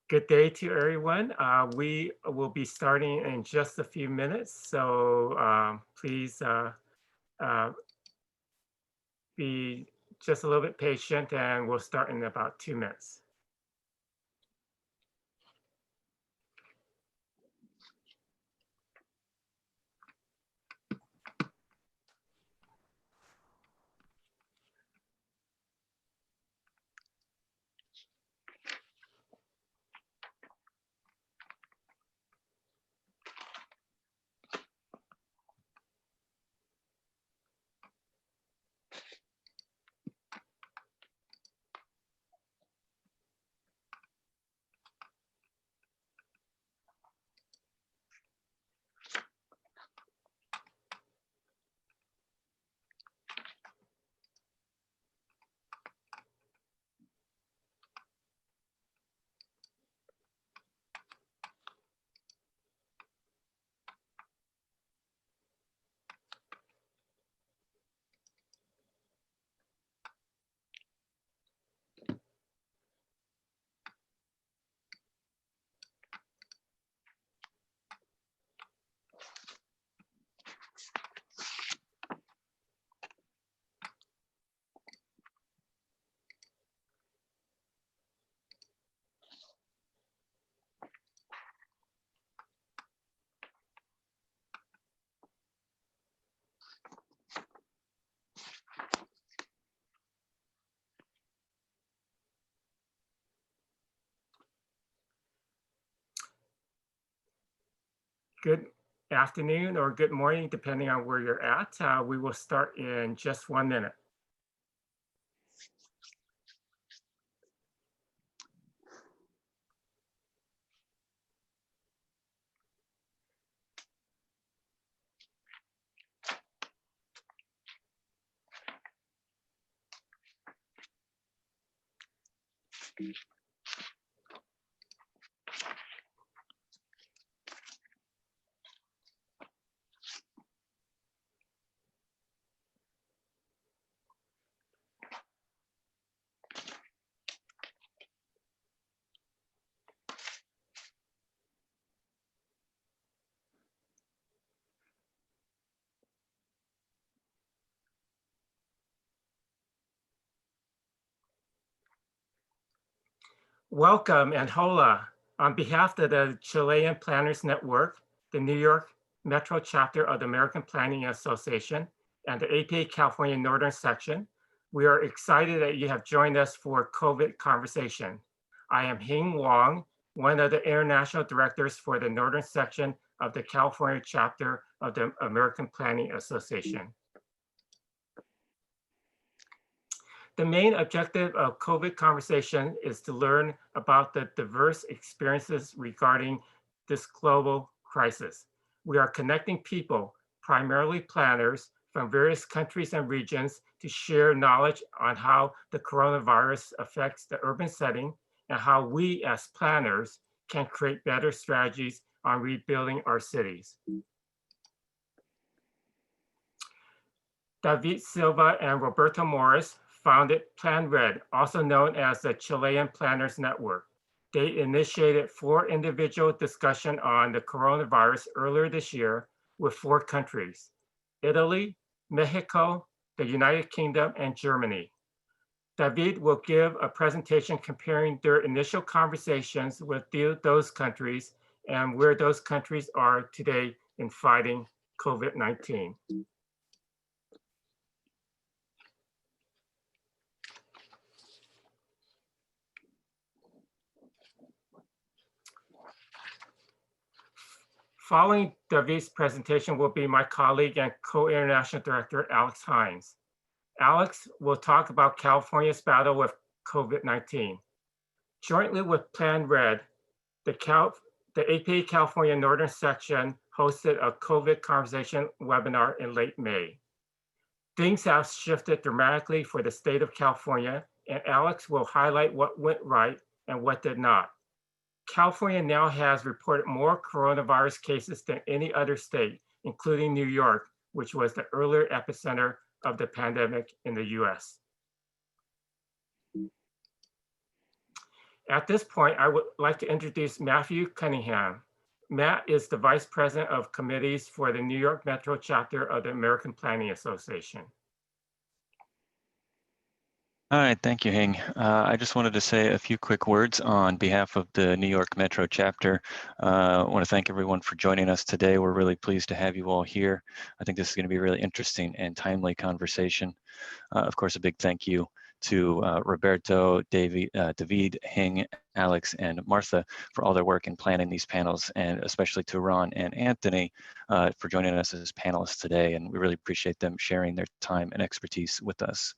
Good day to everyone. We will be starting in just a few minutes, so please uh, be just a little bit patient and we'll start in about 2 minutes. Good afternoon or good morning, depending on where you're at. We will start in just 1 minute. Welcome and hola. On behalf of the Chilean Planners Network, the New York Metro chapter of the American Planning Association, and the APA California Northern Section, we are excited that you have joined us for COVID Conversation. I am Hing Wong, one of the international directors for the Northern Section of the California chapter of the American Planning Association. The main objective of COVID Conversation is to learn about the diverse experiences regarding this global crisis. We are connecting people, primarily planners, from various countries and regions to share knowledge on how the coronavirus affects the urban setting and how we as planners can create better strategies on rebuilding our cities. David Silva and Roberto Morris founded Plan Red, also known as the Chilean Planners Network. They initiated 4 individual discussions on the coronavirus earlier this year with 4 countries: Italy, Mexico, the United Kingdom, and Germany. David will give a presentation comparing their initial conversations with those countries and where those countries are today in fighting COVID-19. Following David's presentation will be my colleague and co-international director, Alex Hines. Alex will talk about California's battle with COVID-19. Jointly with Plan Red, the APA California Northern Section hosted a COVID Conversation webinar in late May. Things have shifted dramatically for the state of California, and Alex will highlight what went right and what did not. California now has reported more coronavirus cases than any other state, including New York, which was the earlier epicenter of the pandemic in the US. At this point, I would like to introduce Matthew Cunningham. Matt is the Vice President of Committees for the New York Metro chapter of the American Planning Association. All right, thank you, Hing. I just wanted to say a few quick words on behalf of the New York Metro chapter. I want to thank everyone for joining us today. We're really pleased to have you all here. I think this is going to be a really interesting and timely conversation. Of course, a big thank you to Roberto, David, Hing, Alex, and Martha for all their work in planning these panels, and especially to Ron and Anthony for joining us as panelists today. And we really appreciate them sharing their time and expertise with us.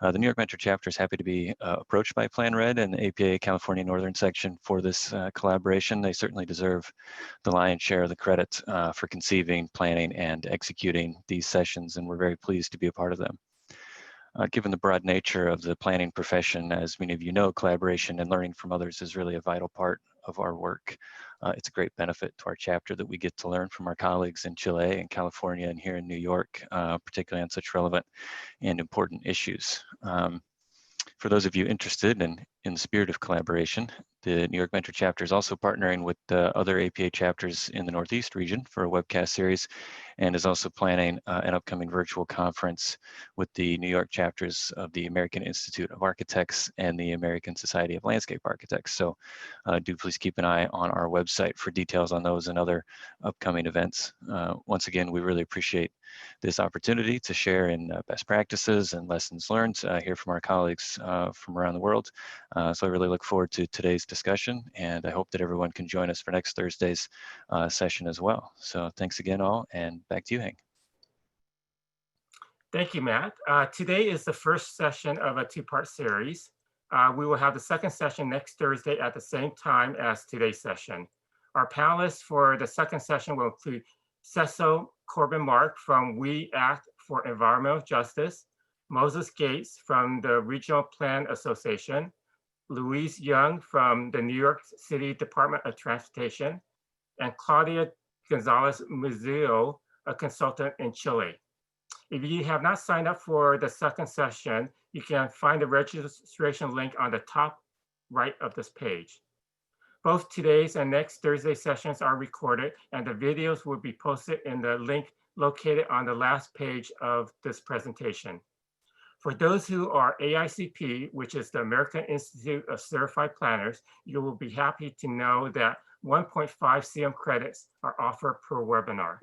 The New York Metro chapter is happy to be approached by Plan Red and the APA California Northern Section for this collaboration. They certainly deserve the lion's share of the credit for conceiving, planning, and executing these sessions, and we're very pleased to be a part of them. Given the broad nature of the planning profession, as many of you know, collaboration and learning from others is really a vital part of our work. It's a great benefit to our chapter that we get to learn from our colleagues in Chile and California and here in New York, particularly on such relevant and important issues. For those of you interested in the spirit of collaboration, the New York Metro chapter is also partnering with other APA chapters in the Northeast region for a webcast series, and is also planning an upcoming virtual conference with the New York chapters of the American Institute of Architects and the American Society of Landscape Architects. So do please keep an eye on our website for details on those and other upcoming events. Once again, we really appreciate this opportunity to share in best practices and lessons learned here from our colleagues from around the world. So I really look forward to today's discussion, and I hope that everyone can join us for next Thursday's session as well. So thanks again all, and back to you, Hank. Thank you, Matt. Today is the first session of a two-part series. We will have the second session next Thursday at the same time as today's session. Our panelists for the second session will include Cecil Corbin Mark from We Act for Environmental Justice, Moses Gates from the Regional Plan Association, Louise Young from the New York City Department of Transportation, and Claudia Gonzalez Muzio, a consultant in Chile. If you have not signed up for the second session, you can find the registration link on the top right of this page. Both today's and next Thursday sessions are recorded, and the videos will be posted in the link located on the last page of this presentation. For those who are AICP, which is the American Institute of Certified Planners, you will be happy to know that 1.5 CM credits are offered per webinar.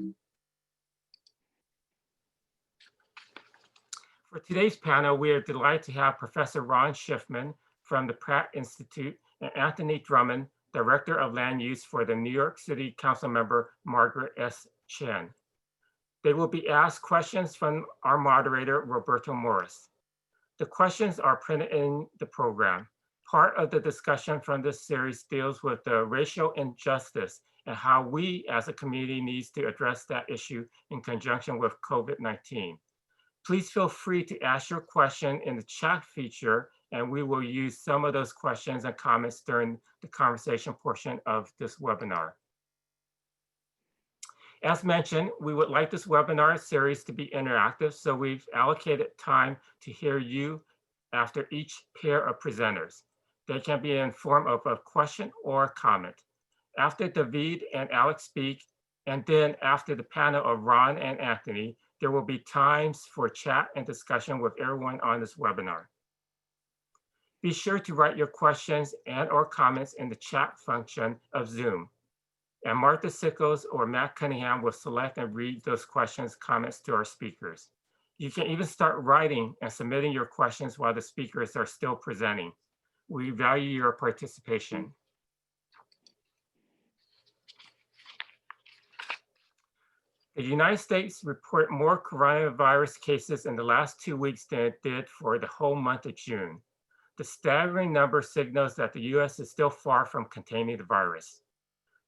For today's panel, we are delighted to have Professor Ron Schiffman from the Pratt Institute and Anthony Drummond, Director of Land Use for the New York City Council member Margaret S. Chen. They will be asked questions from our moderator, Roberto Morris. The questions are printed in the program. Part of the discussion from this series deals with the racial injustice and how we as a community needs to address that issue in conjunction with COVID-19. Please feel free to ask your question in the chat feature, and we will use some of those questions and comments during the conversation portion of this webinar. As mentioned, we would like this webinar series to be interactive, so we've allocated time to hear you after each pair of presenters. They can be in form of a question or a comment. After David and Alex speak, and then after the panel of Ron and Anthony, there will be times for chat and discussion with everyone on this webinar. Be sure to write your questions and or comments in the chat function of Zoom. And Martha Sickles or Matt Cunningham will select and read those questions, comments to our speakers. You can even start writing and submitting your questions while the speakers are still presenting. We value your participation. The United States reported more coronavirus cases in the last 2 weeks than it did for the whole month of June. The staggering number signals that the US is still far from containing the virus.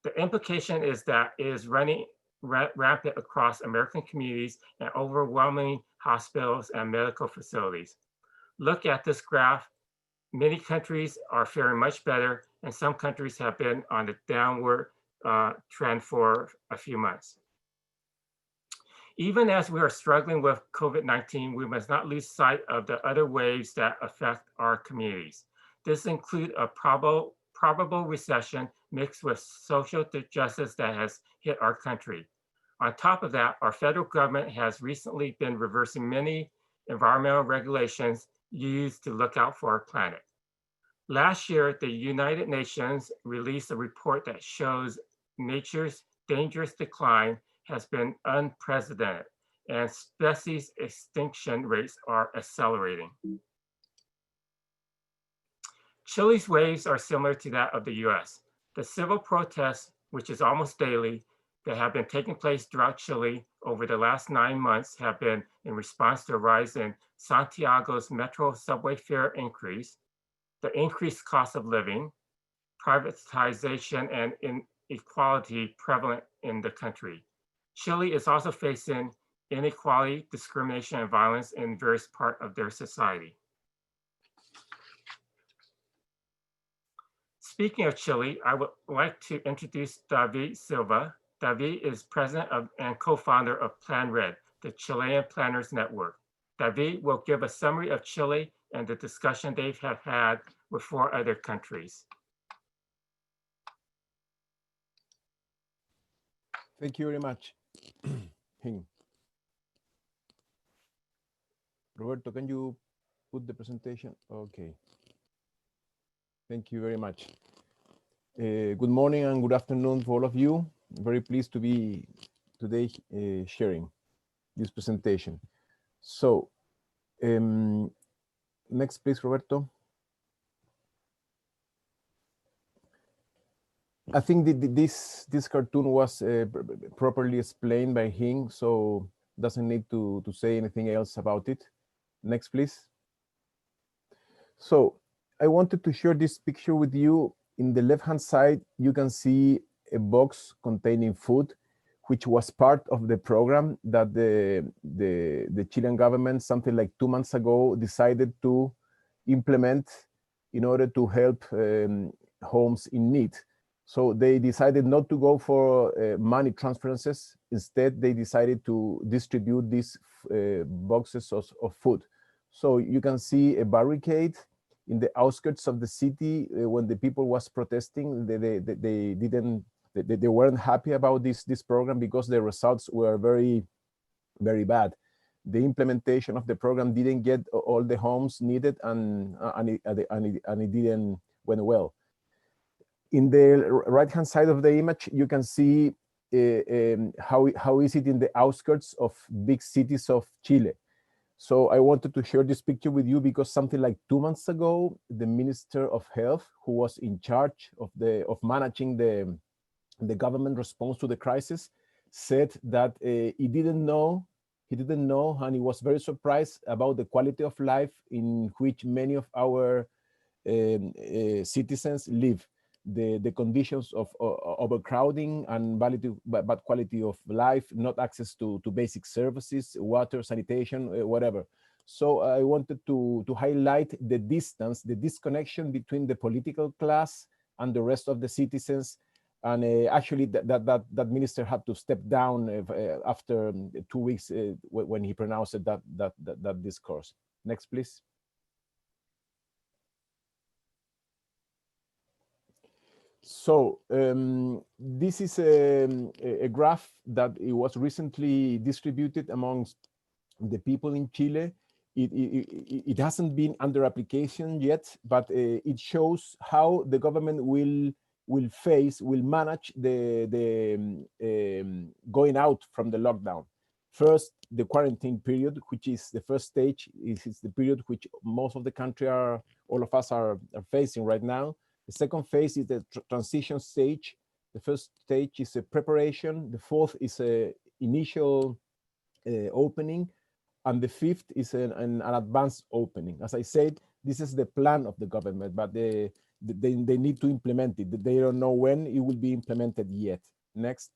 The implication is that it is running rampant across American communities and overwhelming hospitals and medical facilities. Look at this graph. Many countries are faring much better, and some countries have been on a downward trend for a few months. Even as we are struggling with COVID-19, we must not lose sight of the other waves that affect our communities. This includes a probable recession mixed with social justice that has hit our country. On top of that, our federal government has recently been reversing many environmental regulations used to look out for our planet. Last year, the United Nations released a report that shows nature's dangerous decline has been unprecedented and species extinction rates are accelerating. Chile's waves are similar to that of the US. The civil protests, which is almost daily, that have been taking place throughout Chile over the last 9 months have been in response to a rise in Santiago's metro subway fare increase, the increased cost of living, privatization, and inequality prevalent in the country. Chile is also facing inequality, discrimination, and violence in various parts of their society. Speaking of Chile, I would like to introduce David Silva. David is president and co-founder of Plan Red, the Chilean Planners Network. David will give a summary of Chile and the discussion they have had with 4 other countries. Thank you very much. Roberto, can you put the presentation? Okay. Thank you very much. Good morning and good afternoon for all of you. I'm very pleased to be today sharing this presentation. So, next please, Roberto. I think this cartoon was properly explained by him, so doesn't need to say anything else about it. Next, please. So I wanted to share this picture with you. In the left-hand side, you can see a box containing food, which was part of the program that the Chilean government, something like 2 months ago, decided to implement in order to help homes in need. So they decided not to go for money transferences. Instead, they decided to distribute these boxes of food. So you can see a barricade in the outskirts of the city when the people was protesting. They weren't happy about this program because the results were very, very bad. The implementation of the program didn't get all the homes needed, and it didn't went well. In the right-hand side of the image, you can see how is it in the outskirts of big cities of Chile. So I wanted to share this picture with you because something like 2 months ago, the Minister of Health, who was in charge of managing the government response to the crisis, said that he didn't know, and he was very surprised about the quality of life in which many of our citizens live. The conditions of overcrowding and bad quality of life, not access to basic services, water, sanitation, whatever. So I wanted to highlight the distance, the disconnection between the political class and the rest of the citizens. And actually that minister had to step down after 2 weeks when he pronounced that discourse. Next, please. So this is a graph that it was recently distributed amongst the people in Chile. It hasn't been under application yet, but it shows how the government will manage the going out from the lockdown. First, the quarantine period, which is the first stage, is the period which most of the country all of us are facing right now. The second phase is the transition stage. The first stage is a preparation. The fourth is a initial opening. And the fifth is an advanced opening. As I said, this is the plan of the government, but they need to implement it. They don't know when it will be implemented yet. Next.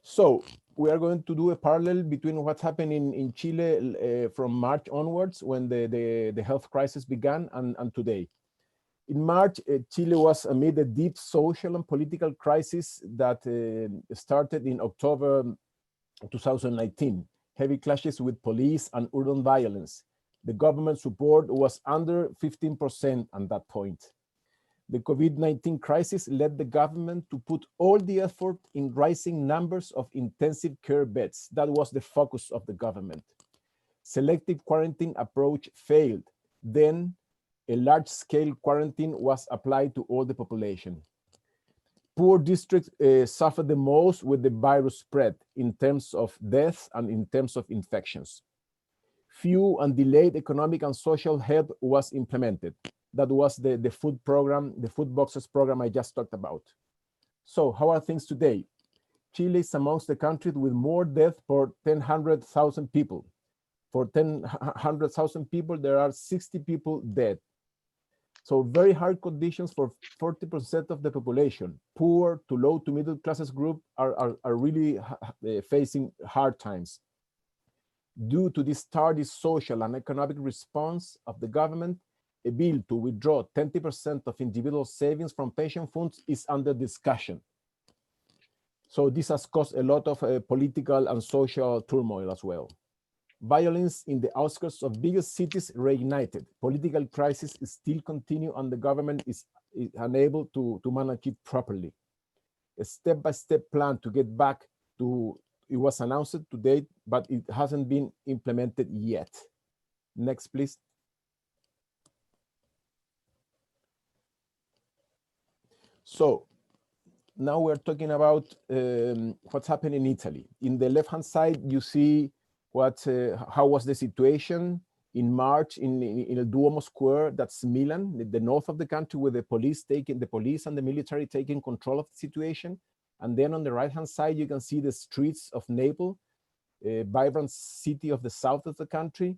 So we are going to do a parallel between what's happening in Chile from March onwards, when the health crisis began, and today. In March, Chile was amid a deep social and political crisis that started in October 2019. Heavy clashes with police and urban violence. The government support was under 15% at that point. The COVID-19 crisis led the government to put all the effort in rising numbers of intensive care beds. That was the focus of the government. Selective quarantine approach failed. Then a large-scale quarantine was applied to all the population. Poor districts suffered the most with the virus spread in terms of deaths and in terms of infections. Few and delayed economic and social help was implemented. That was the food program, the food boxes program I just talked about. So how are things today? Chile is amongst the countries with more deaths per 100,000 people. For 100,000 people, there are 60 people dead. So very hard conditions for 40% of the population. Poor to low to middle classes group are really facing hard times. Due to this tardy social and economic response of the government, a bill to withdraw 20% of individual savings from pension funds is under discussion. So this has caused a lot of political and social turmoil as well. Violence in the outskirts of bigger cities reignited. Political crisis still continue and the government is unable to manage it properly. A step-by-step plan to get back to, it was announced today, but it hasn't been implemented yet. Next, please. So now we're talking about what's happening in Italy. In the left-hand side, you see how was the situation in March in the Duomo Square. That's Milan, the north of the country, with the police and the military taking control of the situation. And then on the right-hand side, you can see the streets of Naples, a vibrant city of the south of the country,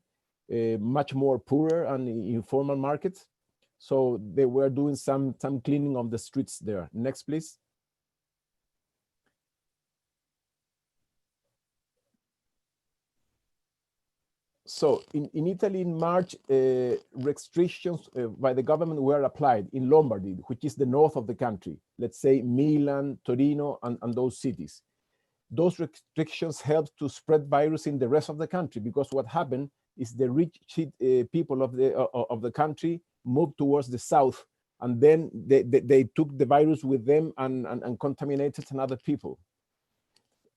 much more poorer and informal markets. So they were doing some cleaning of the streets there. Next, please. So in Italy in March, restrictions by the government were applied in Lombardy, which is the north of the country. Let's say Milan, Torino, and those cities. Those restrictions helped to spread virus in the rest of the country, because what happened is the rich people of the country moved towards the south, and then they took the virus with them and contaminated another people.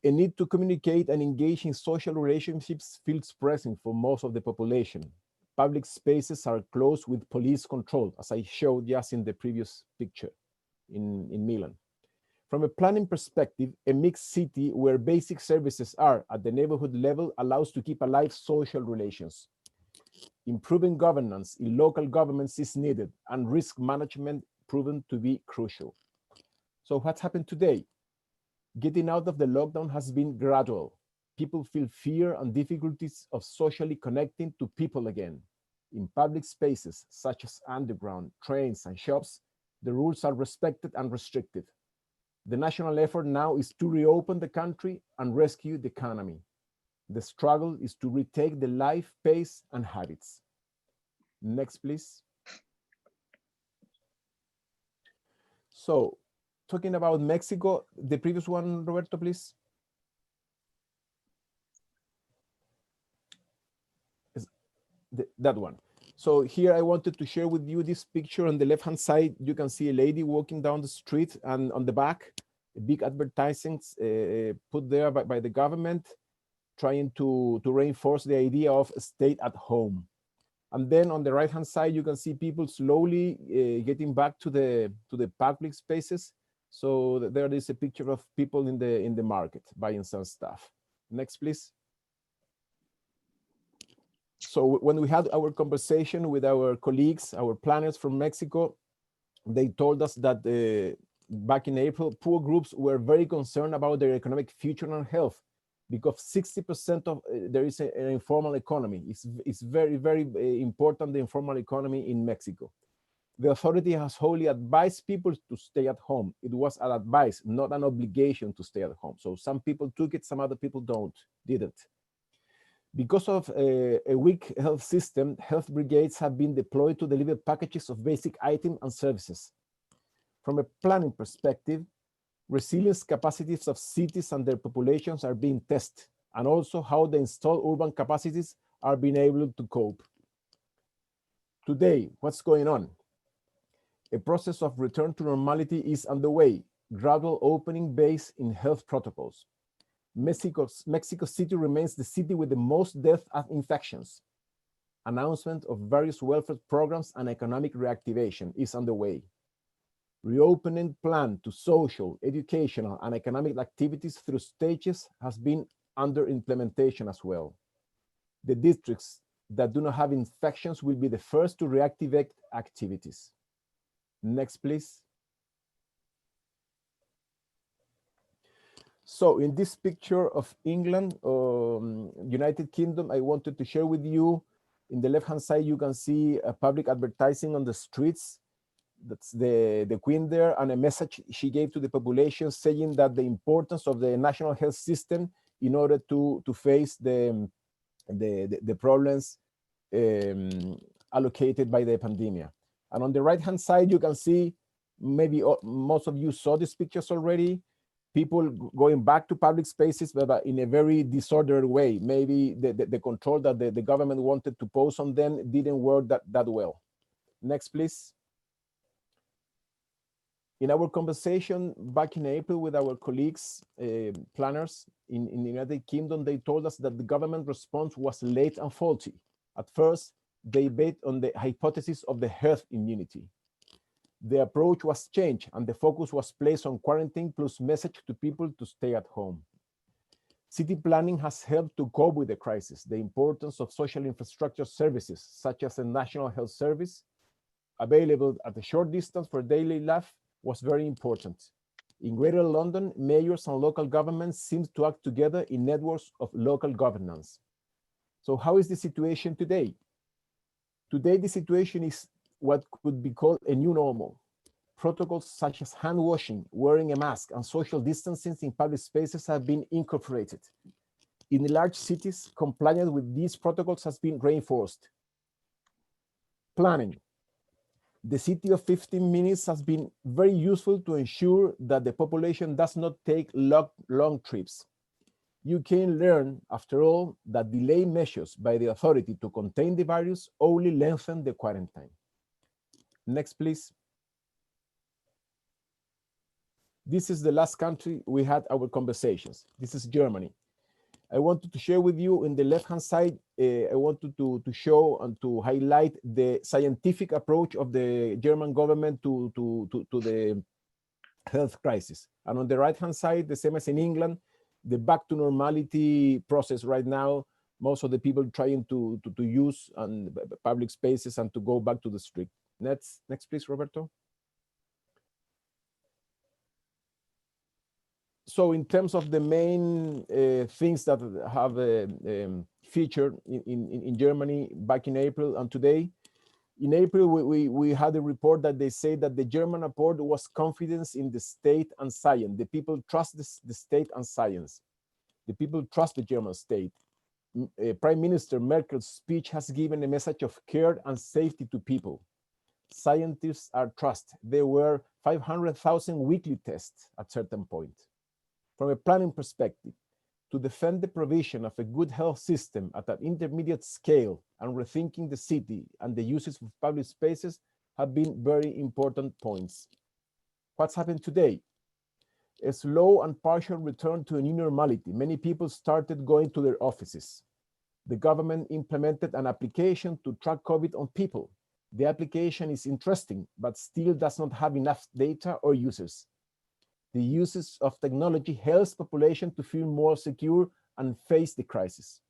A need to communicate and engage in social relationships feels present for most of the population. Public spaces are closed with police control, as I showed just in the previous picture in Milan. From a planning perspective, a mixed city where basic services are at the neighborhood level allows to keep alive social relations. Improving governance in local governments is needed, and risk management proven to be crucial. So what's happened today? Getting out of the lockdown has been gradual. People feel fear and difficulties of socially connecting to people again. In public spaces, such as underground, trains, and shops, the rules are respected and restricted. The national effort now is to reopen the country and rescue the economy. The struggle is to retake the life pace and habits. Next, please. So, talking about Mexico, the previous one, Roberto, please. That one. So here I wanted to share with you this picture. On the left-hand side, you can see a lady walking down the street, and on the back, big advertisements put there by the government, trying to reinforce the idea of stay at home. And then on the right-hand side, you can see people slowly getting back to the public spaces. So there is a picture of people in the market buying some stuff. Next, please. So when we had our conversation with our colleagues, our planners from Mexico, they told us that back in April, poor groups were very concerned about their economic future and health, because 60% of there is an informal economy. It's very, very important, the informal economy in Mexico. The authority has wholly advised people to stay at home. It was an advice, not an obligation to stay at home. So some people took it, some other people didn't. Because of a weak health system, health brigades have been deployed to deliver packages of basic items and services. From a planning perspective, resilience capacities of cities and their populations are being tested, and also how the installed urban capacities are being able to cope. Today, what's going on? A process of return to normality is underway, gradual opening based in health protocols. Mexico City remains the city with the most deaths and infections. Announcement of various welfare programs and economic reactivation is underway. Reopening plan to social, educational, and economic activities through stages has been under implementation as well. The districts that do not have infections will be the first to reactivate activities. Next, please. So in this picture of England, United Kingdom, I wanted to share with you, in the left-hand side, you can see a public advertising on the streets. That's the Queen there, and a message she gave to the population saying that the importance of the national health system in order to face the problems allocated by the pandemic. And on the right-hand side, you can see, maybe most of you saw these pictures already, people going back to public spaces, but in a very disordered way. Maybe the control that the government wanted to pose on them didn't work that well. Next, please. In our conversation back in April with our colleagues, planners in the United Kingdom, they told us that the government response was late and faulty. At first, they based on the hypothesis of the herd immunity. The approach was changed and the focus was placed on quarantine plus message to people to stay at home. City planning has helped to cope with the crisis. The importance of social infrastructure services, such as a national health service, available at a short distance for daily life, was very important. In Greater London, mayors and local governments seem to act together in networks of local governance. So how is the situation today? Today, the situation is what could be called a new normal. Protocols such as hand washing, wearing a mask, and social distancing in public spaces have been incorporated. In large cities, compliance with these protocols has been reinforced. Planning. The city of 15 minutes has been very useful to ensure that the population does not take long trips. You can learn, after all, that delay measures by the authority to contain the virus only lengthen the quarantine. Next, please. This is the last country we had our conversations. This is Germany. I wanted to share with you in the left-hand side, I wanted to show and to highlight the scientific approach of the German government to the health crisis. And on the right-hand side, the same as in England, the back to normality process right now, most of the people trying to use public spaces and to go back to the street. Next, please, Roberto. So in terms of the main things that have featured in Germany back in April and today, in April, we had a report that they say that the German report was confidence in the state and science. The people trust the state and science. The people trust the German state. Prime Minister Merkel's speech has given a message of care and safety to people. Scientists are trust. There were 500,000 weekly tests at certain point. From a planning perspective, to defend the provision of a good health system at an intermediate scale and rethinking the city and the uses of public spaces have been very important points. What's happened today? A slow and partial return to a new normality. Many people started going to their offices. The government implemented an application to track COVID on people. The application is interesting, but still does not have enough data or users. The uses of technology helps population to feel more secure and face the crisis.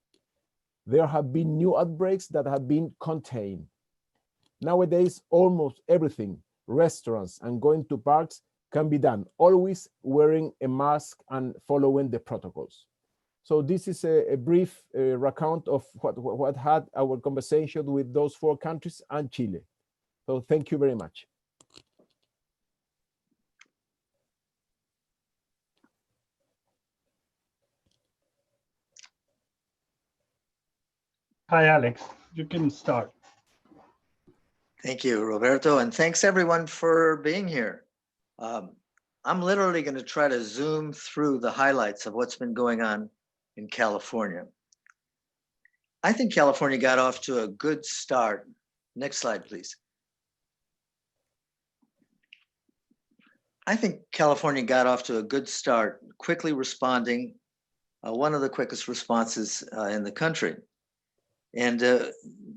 There have been new outbreaks that have been contained. Nowadays, almost everything, restaurants and going to parks, can be done, always wearing a mask and following the protocols. So this is a brief recount of what had our conversation with those 4 countries and Chile. So thank you very much. Hi, Alex. You can start. Thank you, Roberto, and thanks everyone for being here. I'm literally going to try to zoom through the highlights of what's been going on in California. I think California got off to a good start Next slide, please. I think California got off to a good start, quickly responding, one of the quickest responses in the country. And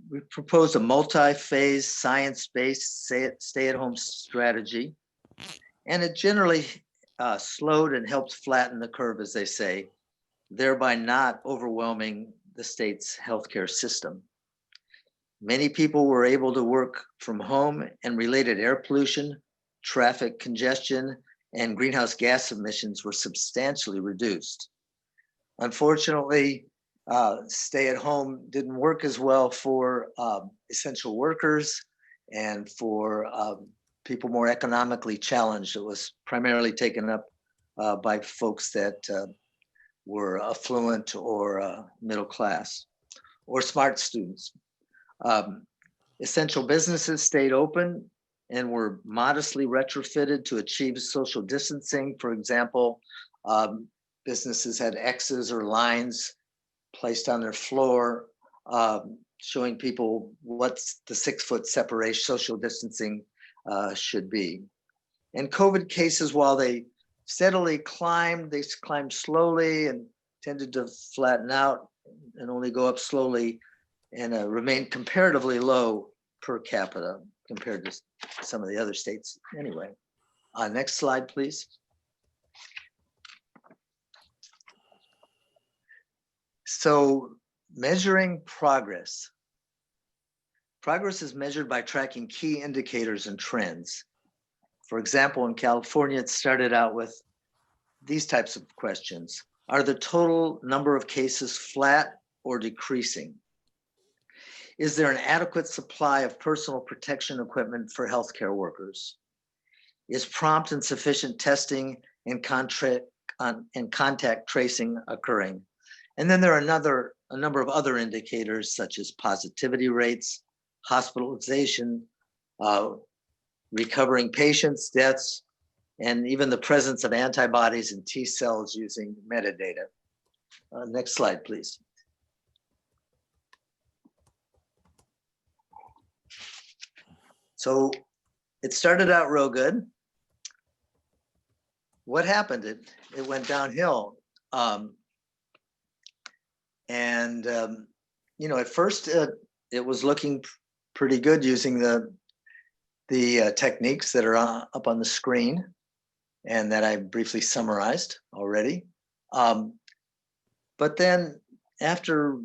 we proposed a multi-phase, science-based stay-at-home strategy. And it generally slowed and helped flatten the curve, as they say, thereby not overwhelming the state's healthcare system. Many people were able to work from home, and related air pollution, traffic congestion, and greenhouse gas emissions were substantially reduced. Unfortunately, stay at home didn't work as well for essential workers and for people more economically challenged. It was primarily taken up by folks that were affluent or middle class or smart students. Essential businesses stayed open and were modestly retrofitted to achieve social distancing. For example, businesses had X's or lines placed on their floor, showing people what's the 6-foot separation social distancing should be. And COVID cases, while they steadily climbed, they climbed slowly and tended to flatten out and only go up slowly, and remain comparatively low per capita compared to some of the other states anyway. Next slide, please. So measuring progress. Progress is measured by tracking key indicators and trends. For example, in California, it started out with these types of questions. Are the total number of cases flat or decreasing? Is there an adequate supply of personal protection equipment for healthcare workers? Is prompt and sufficient testing and contact tracing occurring? And then there are a number of other indicators such as positivity rates, hospitalization, recovering patients, deaths, and even the presence of antibodies and T cells using metadata. Next slide, please. So it started out real good. What happened? It went downhill. You know, at first it was looking pretty good using the techniques that are up on the screen and that I briefly summarized already. But then after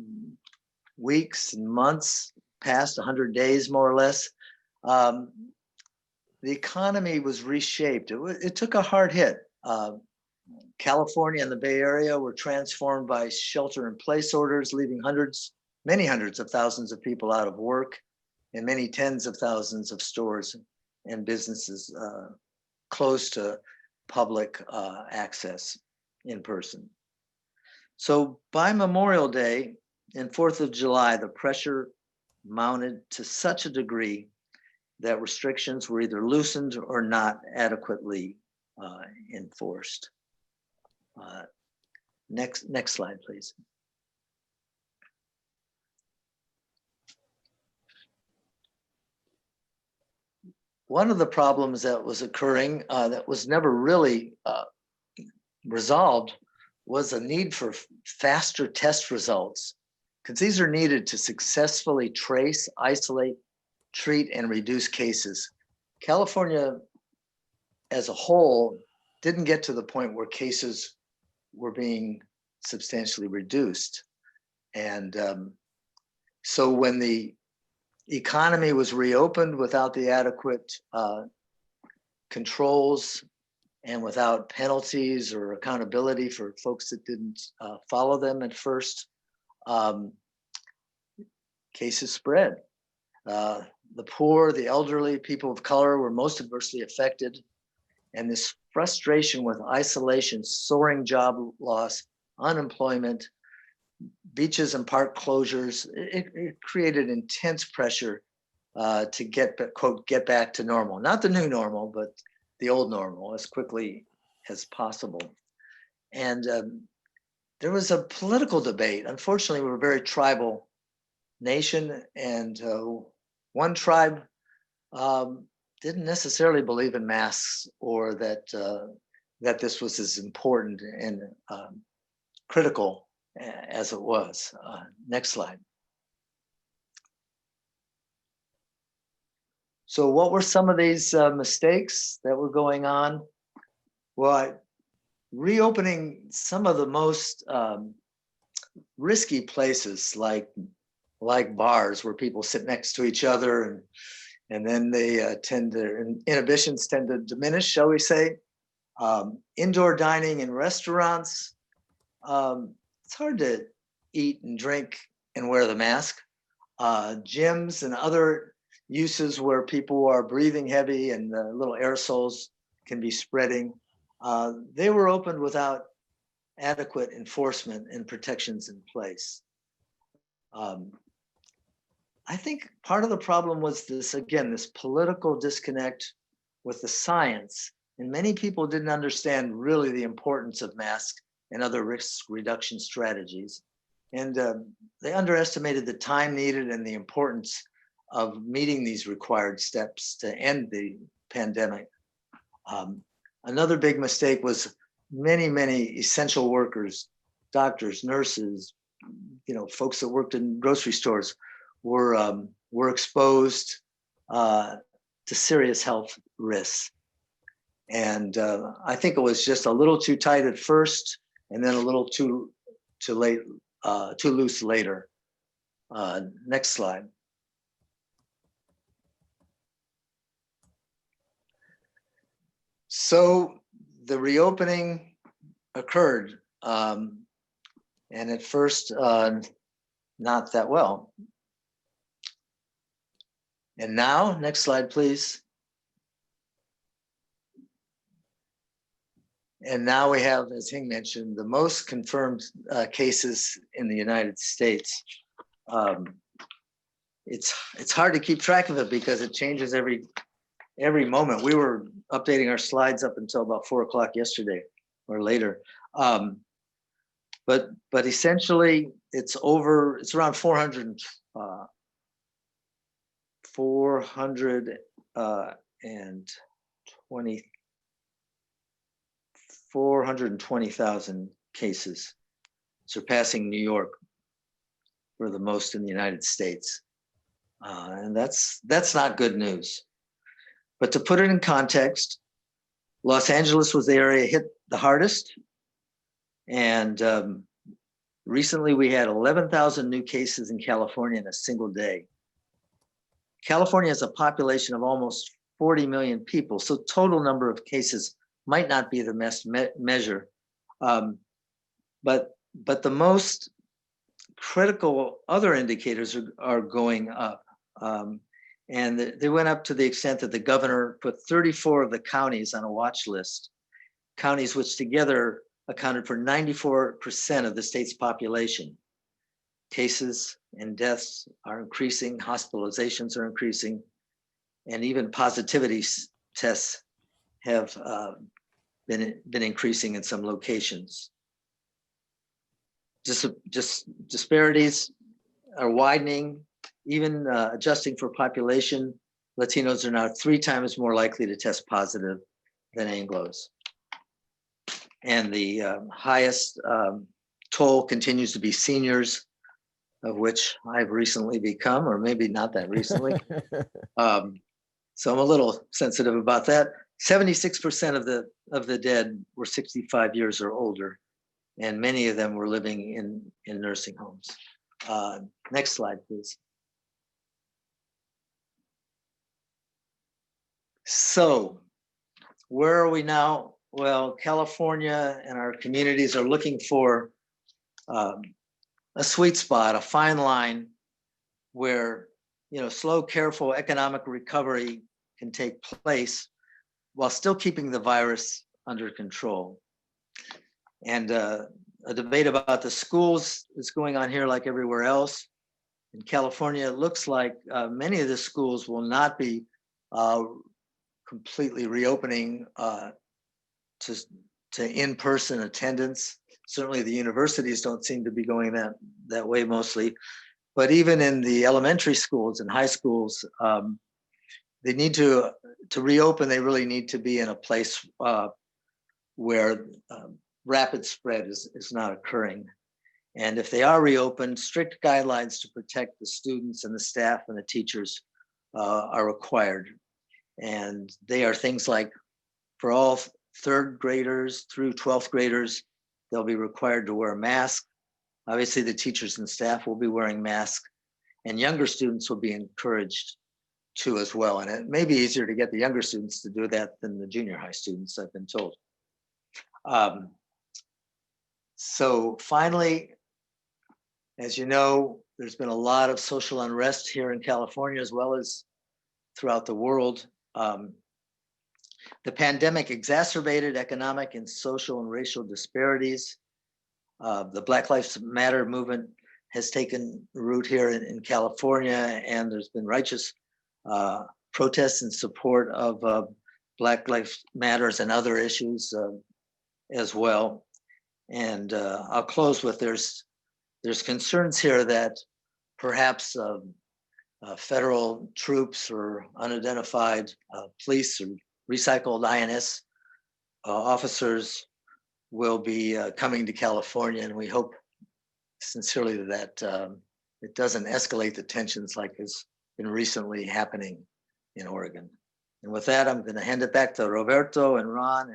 weeks and months, past 100 days more or less, the economy was reshaped. It took a hard hit. California and the Bay Area were transformed by shelter-in-place orders, leaving many hundreds of thousands of people out of work, and many tens of thousands of stores and businesses closed to public access in person. So by Memorial Day and 4th of July, the pressure mounted to such a degree that restrictions were either loosened or not adequately enforced. Next slide, please. One of the problems that was occurring that was never really resolved was a need for faster test results, because these are needed to successfully trace, isolate, treat, and reduce cases. California as a whole didn't get to the point where cases were being substantially reduced. And so when the economy was reopened without the adequate controls and without penalties or accountability for folks that didn't follow them at first, cases spread. The poor, the elderly, people of color were most adversely affected. And this frustration with isolation, soaring job loss, unemployment, beaches and park closures, it created intense pressure to get back to normal. Not the new normal, but the old normal as quickly as possible. And there was a political debate. Unfortunately, we're a very tribal nation, and One tribe didn't necessarily believe in masks or that this was as important and critical as it was. Next slide. So what were some of these mistakes that were going on? Well, reopening some of the most risky places like bars where people sit next to each other and then they their inhibitions tend to diminish, shall we say. Indoor dining in restaurants. It's hard to eat and drink and wear the mask. Gyms and other uses where people are breathing heavy and little aerosols can be spreading. They were opened without adequate enforcement and protections in place. I think part of the problem was this, again, this political disconnect with the science. And many people didn't understand really the importance of masks and other risk reduction strategies. And they underestimated the time needed and the importance of meeting these required steps to end the pandemic. Another big mistake was many essential workers, doctors, nurses, folks that worked in grocery stores were exposed to serious health risks. And I think it was just a little too tight at first, and then a little too loose later. Next slide. So the reopening occurred, and at first, not that well. And now, next slide, please. And now we have, as Hing mentioned, the most confirmed cases in the United States. It's hard to keep track of it because it changes every moment. We were updating our slides up until about 4 o'clock yesterday or later. But essentially, it's around 420,000 cases, surpassing New York for the most in the United States. And that's not good news. But to put it in context, Los Angeles was the area hit the hardest. And recently we had 11,000 new cases in California in a single day. California has a population of almost 40 million people, so total number of cases might not be the best measure. But the most critical other indicators are going up. And they went up to the extent that the governor put 34 of the counties on a watch list, counties which together accounted for 94% of the state's population. Cases and deaths are increasing, hospitalizations are increasing, and even positivity tests have been increasing in some locations. Just disparities are widening. Even adjusting for population, Latinos are now 3 times more likely to test positive than Anglos. And the highest toll continues to be seniors, of which I've recently become, or maybe not that recently. So I'm a little sensitive about that. 76% of the dead were 65 years or older, and many of them were living in nursing homes. Next slide, please. So where are we now? Well, California and our communities are looking for a sweet spot, a fine line where slow, careful economic recovery can take place while still keeping the virus under control. And a debate about the schools is going on here like everywhere else. In California, it looks like many of the schools will not be completely reopening to in-person attendance. Certainly the universities don't seem to be going that way mostly, But even in the elementary schools and high schools, they need to reopen. They really need to be in a place where rapid spread is not occurring. And if they are reopened, strict guidelines to protect the students and the staff and the teachers are required. And they are things like, for all third graders through 12th graders, they'll be required to wear a mask. Obviously, the teachers and staff will be wearing masks, and younger students will be encouraged to as well. And it may be easier to get the younger students to do that than the junior high students, I've been told. So finally, as you know, there's been a lot of social unrest here in California as well as throughout the world. The pandemic exacerbated economic and social and racial disparities. The Black Lives Matter movement has taken root here in California, and there's been righteous protests in support of Black Lives Matters and other issues as well. And I'll close with there's concerns here that perhaps federal troops or unidentified police or recycled INS officers will be coming to California, and we hope sincerely that it doesn't escalate the tensions like has been recently happening in Oregon. And with that, I'm going to hand it back to Roberto and Ron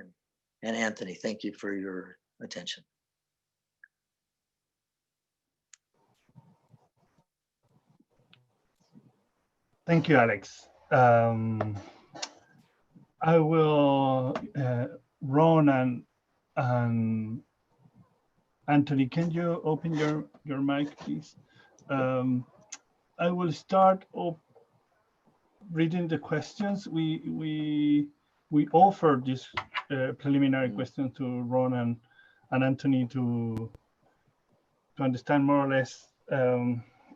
and Anthony. Thank you for your attention. Thank you, Alex. I will, Ron and Anthony, can you open your mic, please? I will start reading the questions. We offered this preliminary question to Ron and Anthony to understand more or less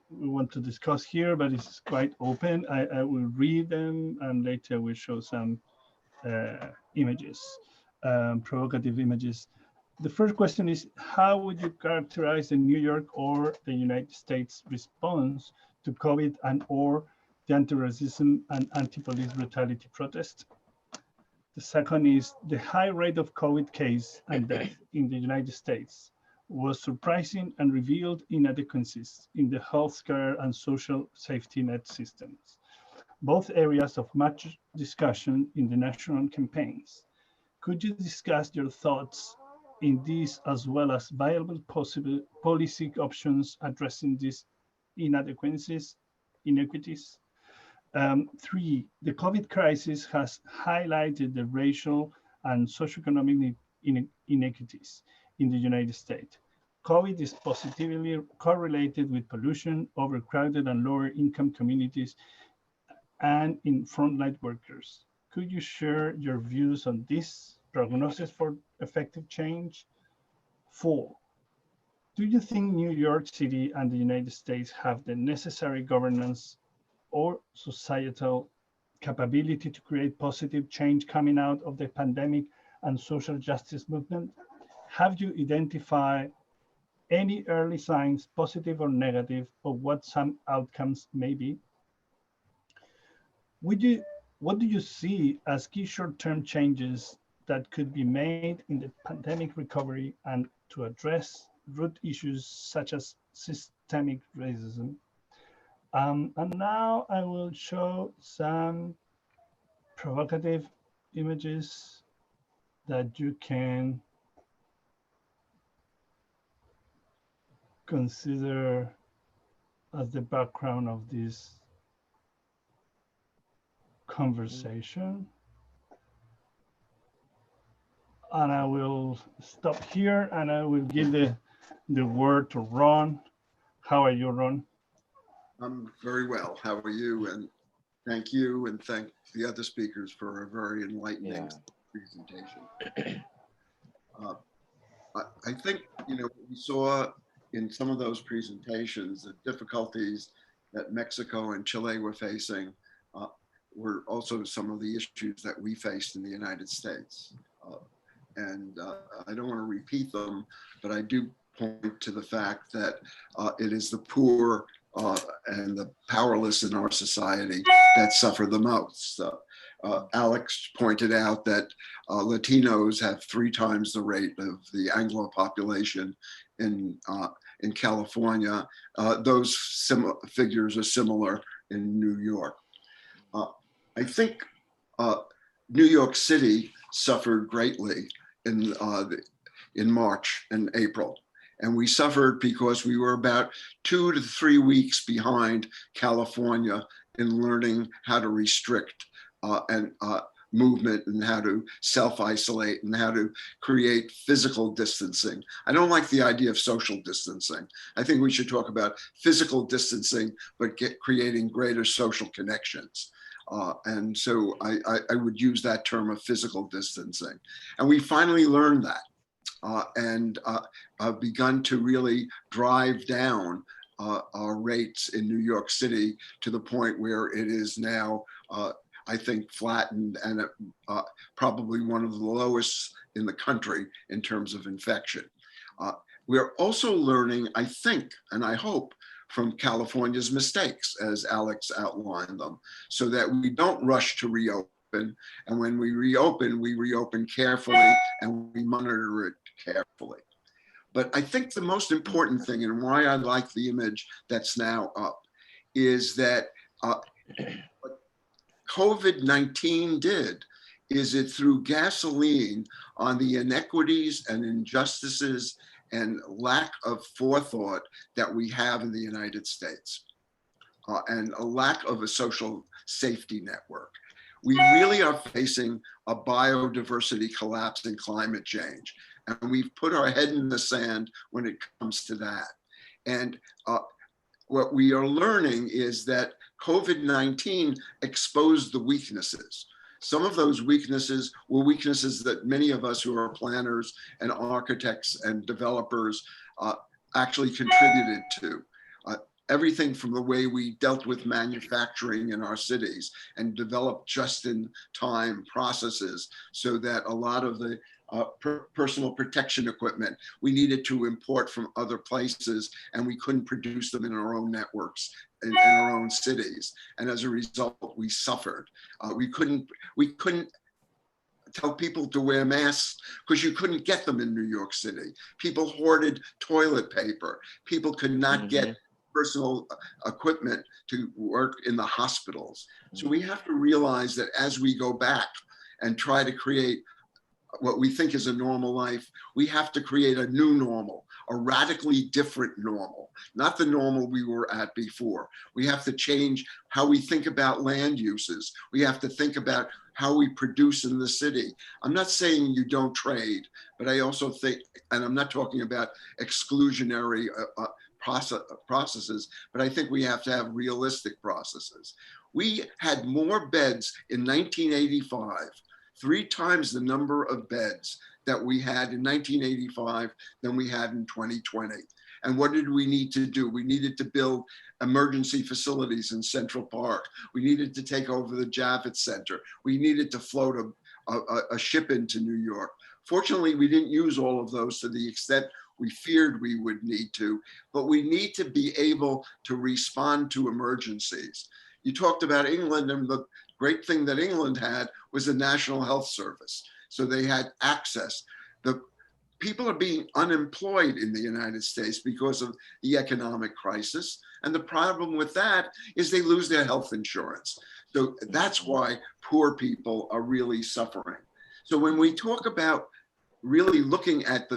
we want to discuss here, but it's quite open. I will read them and later we'll show some images, provocative images. The first question is, how would you characterize the New York or the United States response to COVID and or the anti-racism and anti-police brutality protest? The second is, the high rate of COVID case and death in the United States was surprising and revealed inadequacies in the healthcare and social safety net systems, both areas of much discussion in the national campaigns. Could you discuss your thoughts in these as well as viable possible policy options addressing these inequities? 3, the COVID crisis has highlighted the racial and socioeconomic inequities in the United States. COVID is positively correlated with pollution, overcrowded and lower income communities, and in frontline workers. Could you share your views on this prognosis for effective change? 4, do you think New York City and the United States have the necessary governance or societal capability to create positive change coming out of the pandemic and social justice movement? Have you identified any early signs, positive or negative, of what some outcomes may be? What do you see as key short-term changes that could be made in the pandemic recovery and to address root issues such as systemic racism? And now I will show some provocative images that you can consider as the background of this conversation. And I will stop here and I will give the word to Ron. How are you, Ron? I'm very well. How are you? And thank you, and thank the other speakers for a very enlightening presentation. I think, we saw in some of those presentations the difficulties that Mexico and Chile were facing were also some of the issues that we faced in the United States. And I don't want to repeat them, but I do point to the fact that it is the poor and the powerless in our society that suffer the most. Alex pointed out that Latinos have 3 times the rate of the Anglo population in California. Those figures are similar in New York. I think New York City suffered greatly in March and April. And we suffered because we were about 2 to 3 weeks behind California in learning how to restrict movement and how to self-isolate and how to create physical distancing. I don't like the idea of social distancing. I think we should talk about physical distancing, but creating greater social connections. And so I would use that term of physical distancing. And we finally learned that and begun to really drive down our rates in New York City to the point where it is now I think flattened and probably one of the lowest in the country in terms of infection. We're also learning, I think, and I hope, from California's mistakes, as Alex outlined them, so that we don't rush to reopen. And when we reopen carefully and we monitor it carefully. But I think the most important thing, and why I like the image that's now up, is that COVID-19 did is it threw gasoline on the inequities and injustices and lack of forethought that we have in the United States and a lack of a social safety network. We really are facing a biodiversity collapse and climate change. And we've put our head in the sand when it comes to that. And what we are learning is that COVID-19 exposed the weaknesses. Some of those weaknesses were weaknesses that many of us who are planners and architects and developers actually contributed to. Everything from the way we dealt with manufacturing in our cities and developed just-in-time processes so that a lot of the personal protection equipment we needed to import from other places, and we couldn't produce them in our own networks in our own cities, and as a result we suffered. We couldn't tell people to wear masks because you couldn't get them in New York City. People hoarded toilet paper. People could not get personal equipment to work in the hospitals. So we have to realize that as we go back and try to create what we think is a normal life, we have to create a new normal, a radically different normal, not the normal we were at before. We have to change how we think about land uses. We have to think about how we produce in the city. I'm not saying you don't trade, but I also think, and I'm not talking about exclusionary processes, but I think we have to have realistic processes. We had more beds in 1985, 3 times the number of beds that we had in 1985 than we had in 2020. And what did we need to do? We needed to build emergency facilities in Central Park. We needed to take over the Javits Center. We needed to float a ship into New York. Fortunately, we didn't use all of those to the extent we feared we would need to, but we need to be able to respond to emergencies. You talked about England, and the great thing that England had was a National Health Service. So they had access. The people are being unemployed in the United States because of the economic crisis. And the problem with that is they lose their health insurance. So that's why poor people are really suffering. So when we talk about really looking at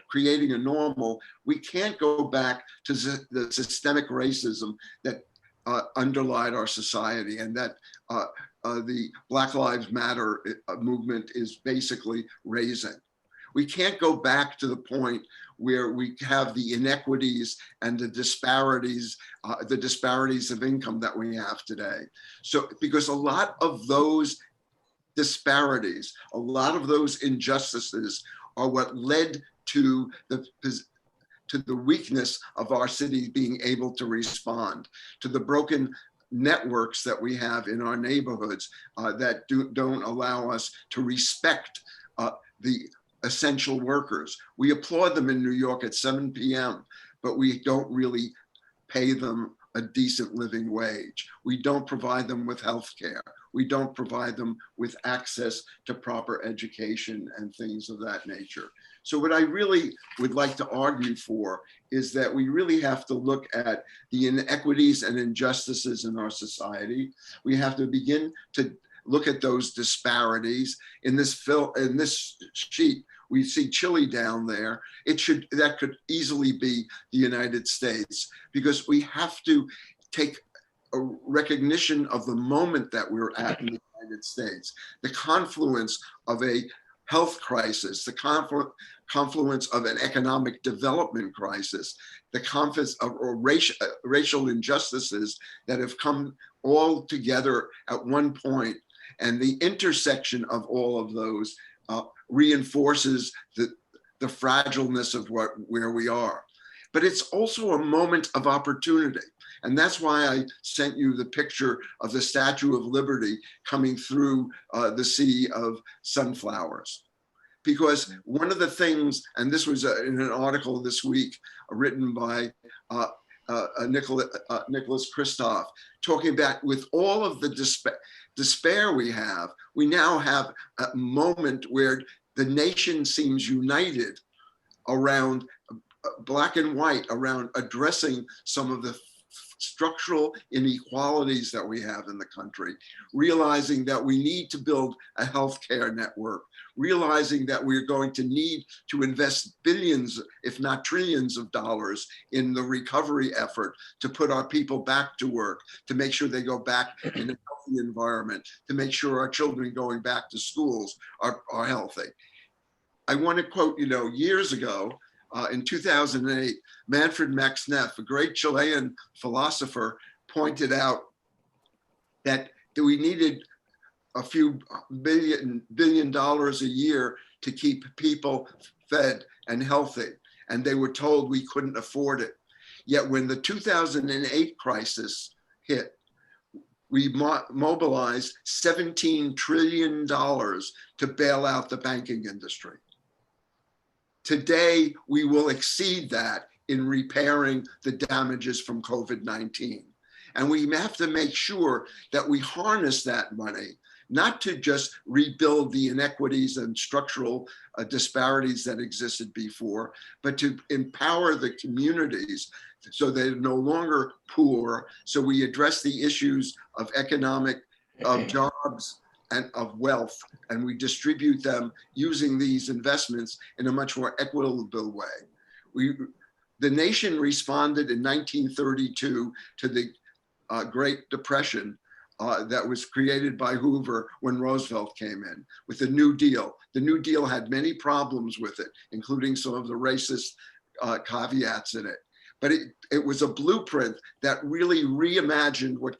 creating a normal, we can't go back to the systemic racism that underlied our society, and that the Black Lives Matter movement is basically raising. We can't go back to the point where we have the inequities and the disparities of income that we have today. So, because a lot of those disparities, a lot of those injustices are what led to the weakness of our city being able to respond, to the broken networks that we have in our neighborhoods that don't allow us to respect the essential workers. We applaud them in New York at 7 p.m., but we don't really pay them a decent living wage. We don't provide them with health care. We don't provide them with access to proper education and things of that nature. So what I really would like to argue for is that we really have to look at the inequities and injustices in our society. We have to begin to look at those disparities. In this sheet, we see Chile down there. That could easily be the United States, because we have to take a recognition of the moment that we're at in the United States, the confluence of a health crisis, the confluence of an economic development crisis, the confluence of racial injustices that have come all together at one point, and the intersection of all of those reinforces the fragileness of where we are. But it's also a moment of opportunity. And that's why I sent you the picture of the Statue of Liberty coming through the sea of sunflowers. Because one of the things, and this was in an article this week written by Nicholas Kristof, talking about with all of the despair we have, we now have a moment where the nation seems united around black and white, around addressing some of the structural inequalities that we have in the country, realizing that we need to build a healthcare network, realizing that we're going to need to invest billions, if not trillions of dollars in the recovery effort to put our people back to work, to make sure they go back in a healthy environment, to make sure our children going back to schools are healthy. I want to quote, years ago, in 2008, Manfred Max Neff, a great Chilean philosopher, pointed out that we needed a few billion dollars a year to keep people fed and healthy. And they were told we couldn't afford it. Yet when the 2008 crisis hit, we mobilized $17 trillion to bail out the banking industry. Today, we will exceed that in repairing the damages from COVID-19. And we have to make sure that we harness that money, not to just rebuild the inequities and structural disparities that existed before, but to empower the communities so they're no longer poor. So we address the issues of of jobs, and of wealth, and we distribute them using these investments in a much more equitable way. The nation responded in 1932 to the Great Depression that was created by Hoover when Roosevelt came in with the New Deal. The New Deal had many problems with it, including some of the racist caveats in it. But it was a blueprint that really reimagined what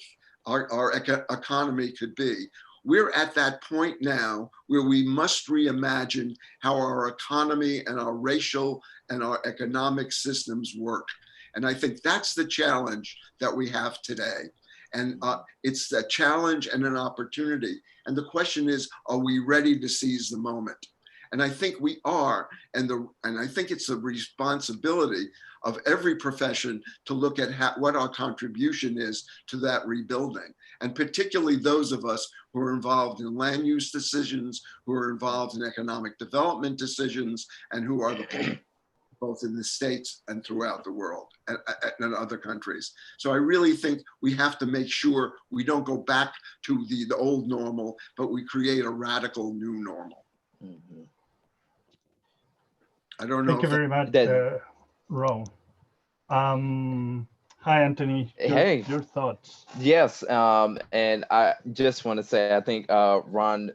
our economy could be. We're at that point now where we must reimagine how our economy and our racial and our economic systems work. And I think that's the challenge that we have today. And it's a challenge and an opportunity. And the question is, are we ready to seize the moment? And I think we are. And I think it's a responsibility of every profession to look at what our contribution is to that rebuilding. And particularly those of us who are involved in land use decisions, who are involved in economic development decisions, and who are both in the States and throughout the world and other countries. So I really think we have to make sure we don't go back to the old normal, but we create a radical new normal. Mm-hmm. I don't know. Thank you very much, Ron. Hi, Anthony. Hey. Your thoughts? Yes, and I just want to say I think Ron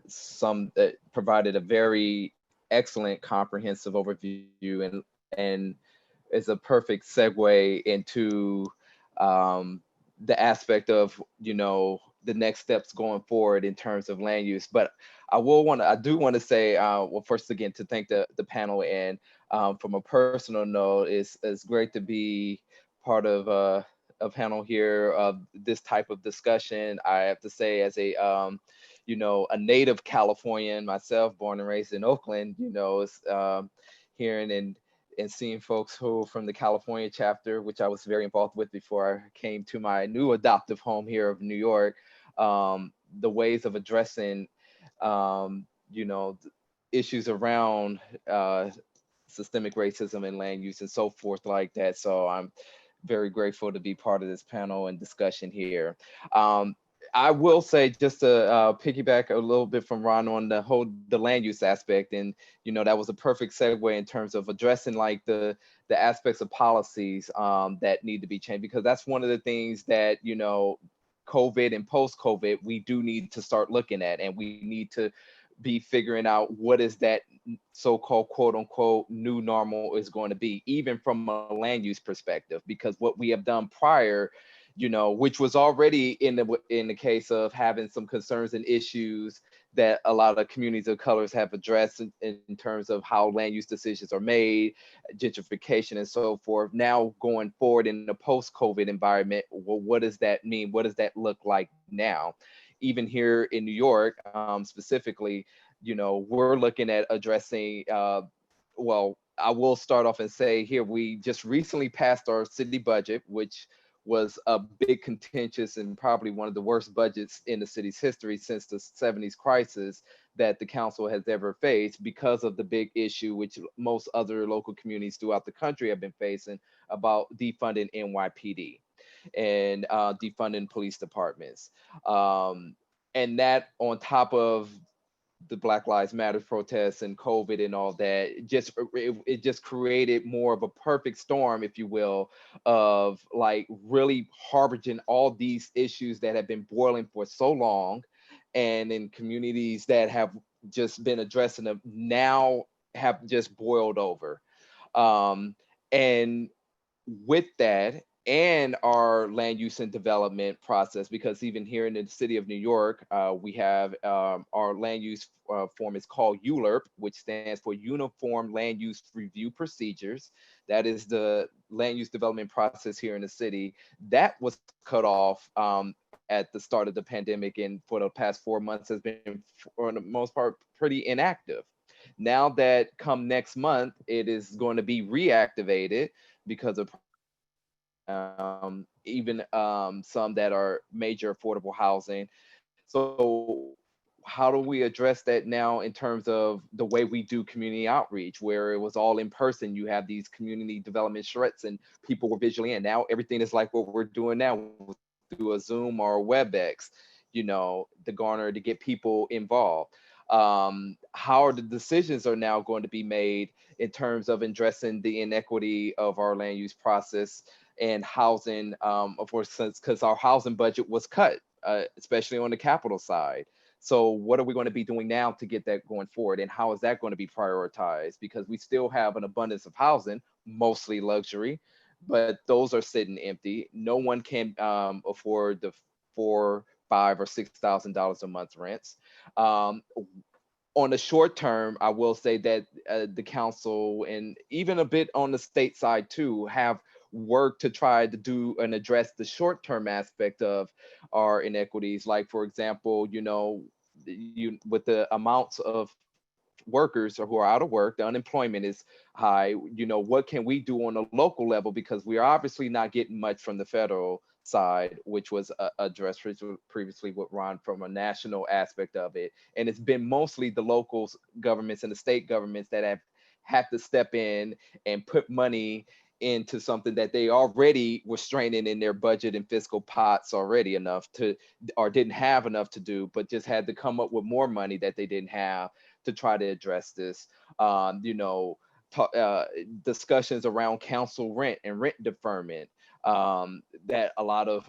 provided a very excellent, comprehensive overview, and it's a perfect segue into the aspect of the next steps going forward in terms of land use. But I do want to say, well, first again, to thank the panel, and from a personal note, it's great to be part of a panel here of this type of discussion. I have to say, as a native Californian myself, born and raised in Oakland, it's hearing and seeing folks who from the California chapter, which I was very involved with before I came to my new adoptive home here of New York, the ways of addressing, you know, issues around systemic racism and land use and so forth like that. So I'm very grateful to be part of this panel and discussion here. I will say, just to piggyback a little bit from Ron on the land use aspect, and that was a perfect segue in terms of addressing like the aspects of policies that need to be changed, because that's one of the things that COVID and post-COVID we do need to start looking at, and we need to be figuring out what is that so-called quote unquote new normal is going to be, even from a land use perspective, because what we have done prior, which was already in the case of having some concerns and issues that a lot of communities of colors have addressed in terms of how land use decisions are made, gentrification and so forth. Now going forward in the post-COVID environment, well, what does that mean? What does that look like now? Even here in New York, specifically, we're looking at addressing, well, I will start off and say here, we just recently passed our city budget, which was a big contentious and probably one of the worst budgets in the city's history since the 70s crisis that the council has ever faced, because of the big issue which most other local communities throughout the country have been facing about defunding NYPD and defunding police departments. And that on top of the Black Lives Matter protests and COVID and all that, it just created more of a perfect storm, if you will, of like really harboring all these issues that have been boiling for so long, and in communities that have just been addressing them now have just boiled over. And with that, and our land use and development process, because even here in the city of New York, we have our land use form is called ULURP, which stands for Uniform Land Use Review Procedures. That is the land use development process here in the city. That was cut off at the start of the pandemic, and for the past 4 months has been, for the most part, pretty inactive. Now that come next month, it is going to be reactivated because of even some that are major affordable housing. So how do we address that now in terms of the way we do community outreach, where it was all in person? You have these community development charrettes and people were visually in. Now everything is like what we're doing now through a Zoom or a WebEx, to garner, to get people involved. How the decisions are now going to be made in terms of addressing the inequity of our land use process and housing, of course, because our housing budget was cut, especially on the capital side. So what are we going to be doing now to get that going forward? And how is that going to be prioritized? Because we still have an abundance of housing, mostly luxury, but those are sitting empty. No one can afford the $4,000, $5,000, or $6,000 a month rents. On the short term, I will say that the council and even a bit on the state side too have worked to try to do and address the short-term aspect of our inequities. Like, for example, with the amounts of workers who are out of work, the unemployment is high. What can we do on a local level? Because we are obviously not getting much from the federal side, which was addressed previously with Ron from a national aspect of it. And it's been mostly the local governments and the state governments that have had to step in and put money into something that they already were straining in their budget and fiscal pots already enough to, or didn't have enough to do, but just had to come up with more money that they didn't have to try to address this. Discussions around council rent and rent deferment, that a lot of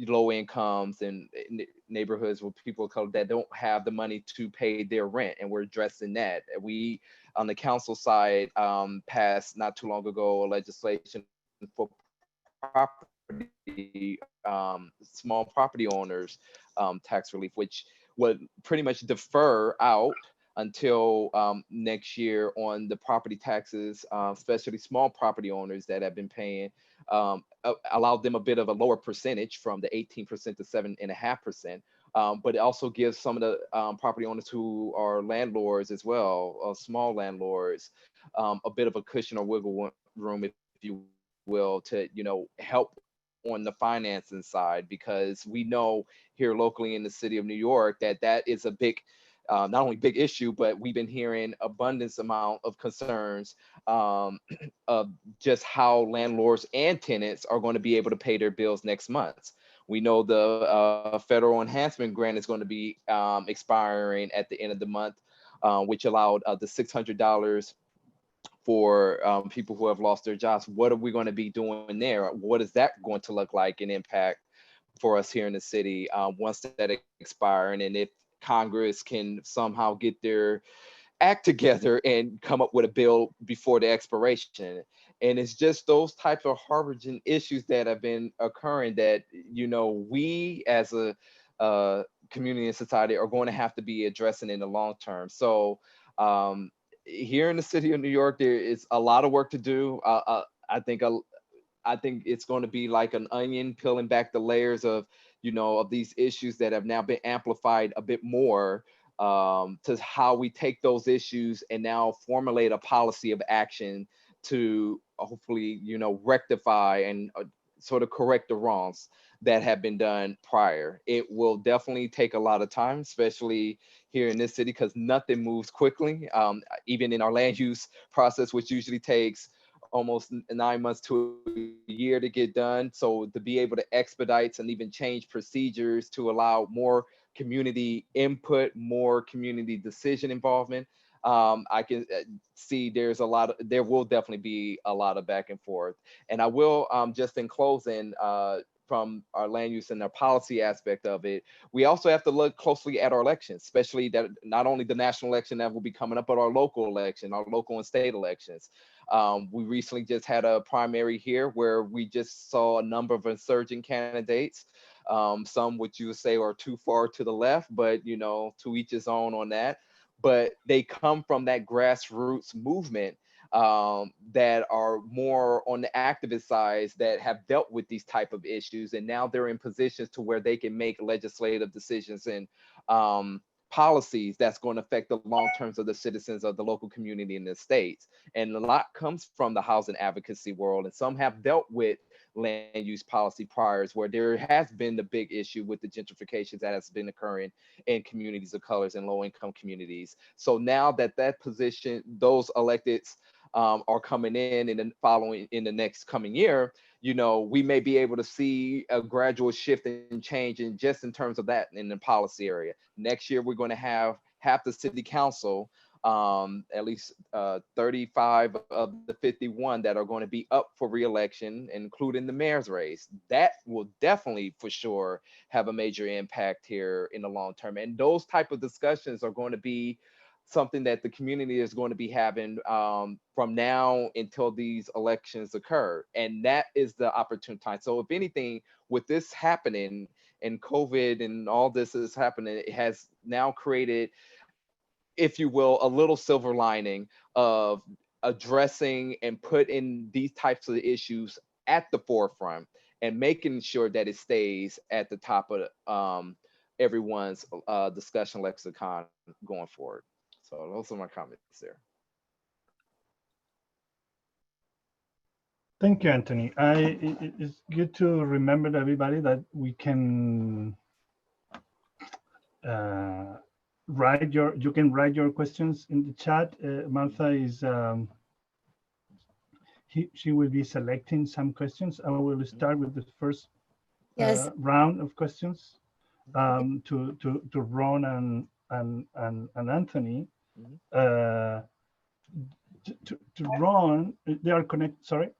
low incomes and neighborhoods with people of color that don't have the money to pay their rent, and we're addressing that. We on the council side passed not too long ago a legislation for property, small property owners tax relief, which would pretty much defer out until next year on the property taxes, especially small property owners that have been paying, allowed them a bit of a lower percentage from the 18% to 7.5%, but it also gives some of the property owners who are landlords as well, small landlords, a bit of a cushion or wiggle room, if you will, to help on the financing side, because we know here locally in the city of New York that is a big, not only big issue, but we've been hearing abundance amount of concerns of just how landlords and tenants are going to be able to pay their bills next month. We know the federal enhancement grant is going to be expiring at the end of the month, which allowed the $600 for people who have lost their jobs. What are we going to be doing there? What is that going to look like and impact for us here in the city once that expires? And if Congress can somehow get their act together and come up with a bill before the expiration. And it's just those types of hard-hitting issues that have been occurring that, we as a community and society are going to have to be addressing in the long term. So here in the city of New York, there is a lot of work to do. I think it's going to be like an onion, peeling back the layers of, of these issues that have now been amplified a bit more, to how we take those issues and now formulate a policy of action to hopefully, rectify and sort of correct the wrongs that have been done prior. It will definitely take a lot of time, especially here in this city, because nothing moves quickly. Even in our land use process, which usually takes almost 9 months to a year to get done. So to be able to expedite and even change procedures to allow more community input, more community decision involvement, I can see there will definitely be a lot of back and forth. And I will, just in closing, from our land use and our policy aspect of it, we also have to look closely at our elections, especially that not only the national election that will be coming up, but our local election, our local and state elections. We recently just had a primary here where we just saw a number of insurgent candidates, some which you would say are too far to the left, but to each his own on that. But they come from that grassroots movement that are more on the activist side that have dealt with these type of issues, and now they're in positions to where they can make legislative decisions and policies that's going to affect the long terms of the citizens of the local community in the states. And a lot comes from the housing advocacy world, and some have dealt with land use policy priors where there has been the big issue with the gentrifications that has been occurring in communities of colors and low income communities. So now that position, those electeds are coming in and following in the next coming year, we may be able to see a gradual shift and change in just in terms of that in the policy area. Next year, we're going to have half the city council, at least 35 of the 51 that are going to be up for re-election, including the mayor's race. That will definitely for sure have a major impact here in the long term. And those type of discussions are going to be something that the community is going to be having from now until these elections occur. And that is the opportune time. So if anything, with this happening and COVID and all this is happening, it has now created, if you will, a little silver lining of addressing and putting these types of issues at the forefront and making sure that it stays at the top of everyone's discussion lexicon going forward. So those are my comments there. Thank you, Anthony. It's good to remember everybody that we can you can write your questions in the chat. Martha is she will be selecting some questions. I will start with the first round of questions to Ron and Anthony. To Ron, they are connected. Sorry.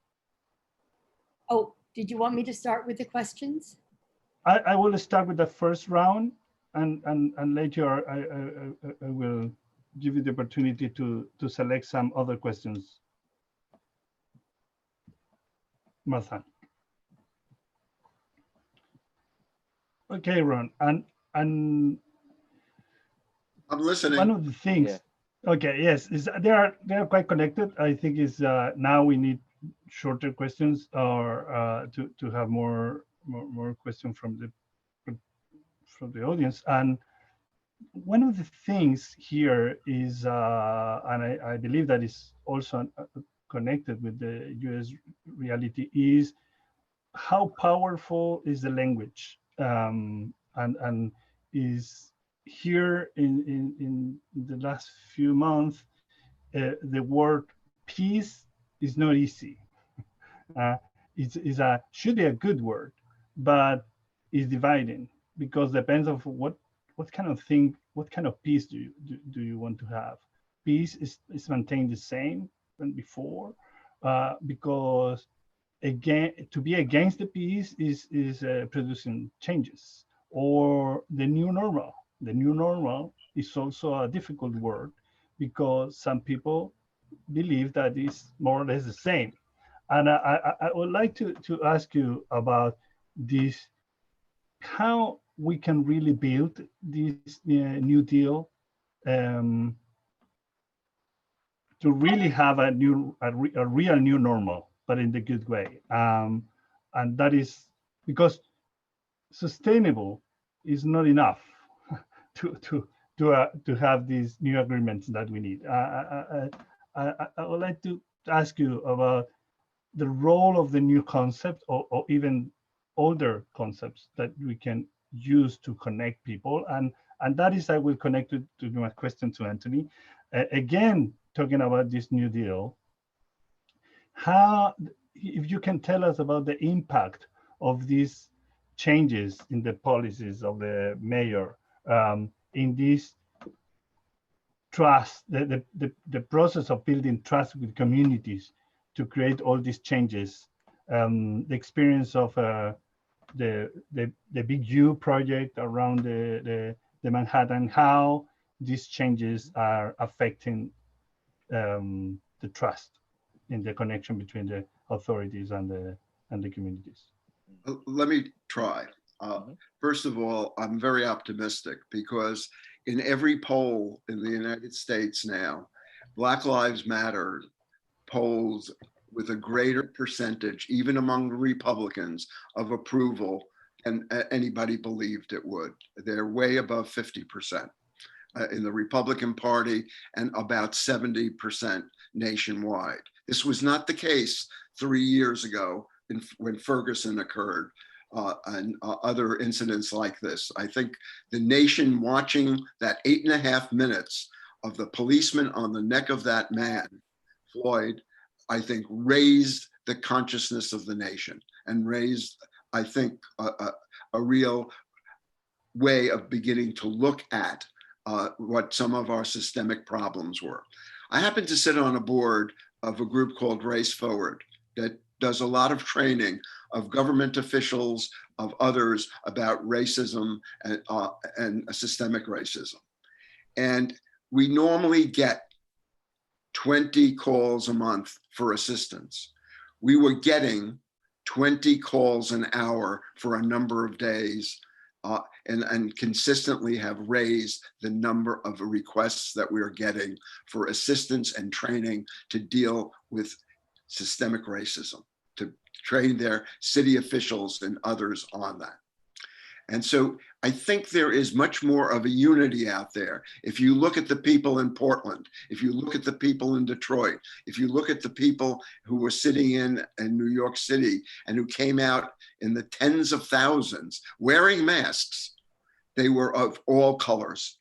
Oh, did you want me to start with the questions? I will start with the first round, and later I will give you the opportunity to select some other questions. Martha. Okay, Ron, and I'm listening. One of the things. Yeah. Okay, yes, they are quite connected. I think is now we need shorter questions or to have more questions from from the audience. And one of the things here is, and I believe that is also connected with the US reality, is how powerful is the language, and is here in the last few months, the word peace is not easy. Should be a good word, but it's dividing, because depends of what kind of thing, what kind of peace do you want to have. Peace is maintained the same than before, because again, to be against the peace is producing changes, or the new normal. The new normal is also a difficult word, because some people believe that it's more or less the same. And I would like to ask you about this, how we can really build this New Deal, to really have a real new normal, but in the good way. And that is because sustainable is not enough to have these new agreements that we need. I would like to ask you about the role of the new concept, or even older concepts that we can use to connect people. And that is, I will connect it to my question to Anthony. Again, talking about this New Deal, how, if you can tell us about the impact of these changes in the policies of the mayor, in this trust, the process of building trust with communities to create all these changes, the experience of the Big U project around the Manhattan, how these changes are affecting the trust in the connection between the authorities and the communities. Let me try. First of all, I'm very optimistic, because in every poll in the United States now, Black Lives Matter polls with a greater percentage, even among the Republicans, of approval than anybody believed it would. They're way above 50% in the Republican Party, and about 70% nationwide. This was not the case 3 years ago when Ferguson occurred, and other incidents like this. I think the nation watching that 8.5 minutes of the policeman on the neck of that man, Floyd, I think raised the consciousness of the nation, and raised, I think, a real way of beginning to look at what some of our systemic problems were. I happen to sit on a board of a group called Race Forward that does a lot of training of government officials, of others, about racism and systemic racism. And we normally get 20 calls a month for assistance. We were getting 20 calls an hour for a number of days, and consistently have raised the number of requests that we are getting for assistance and training to deal with systemic racism, to train their city officials and others on that. And so I think there is much more of a unity out there. If you look at the people in Portland, if you look at the people in Detroit, if you look at the people who were sitting in New York City and who came out in the tens of thousands wearing masks, they were of all colors.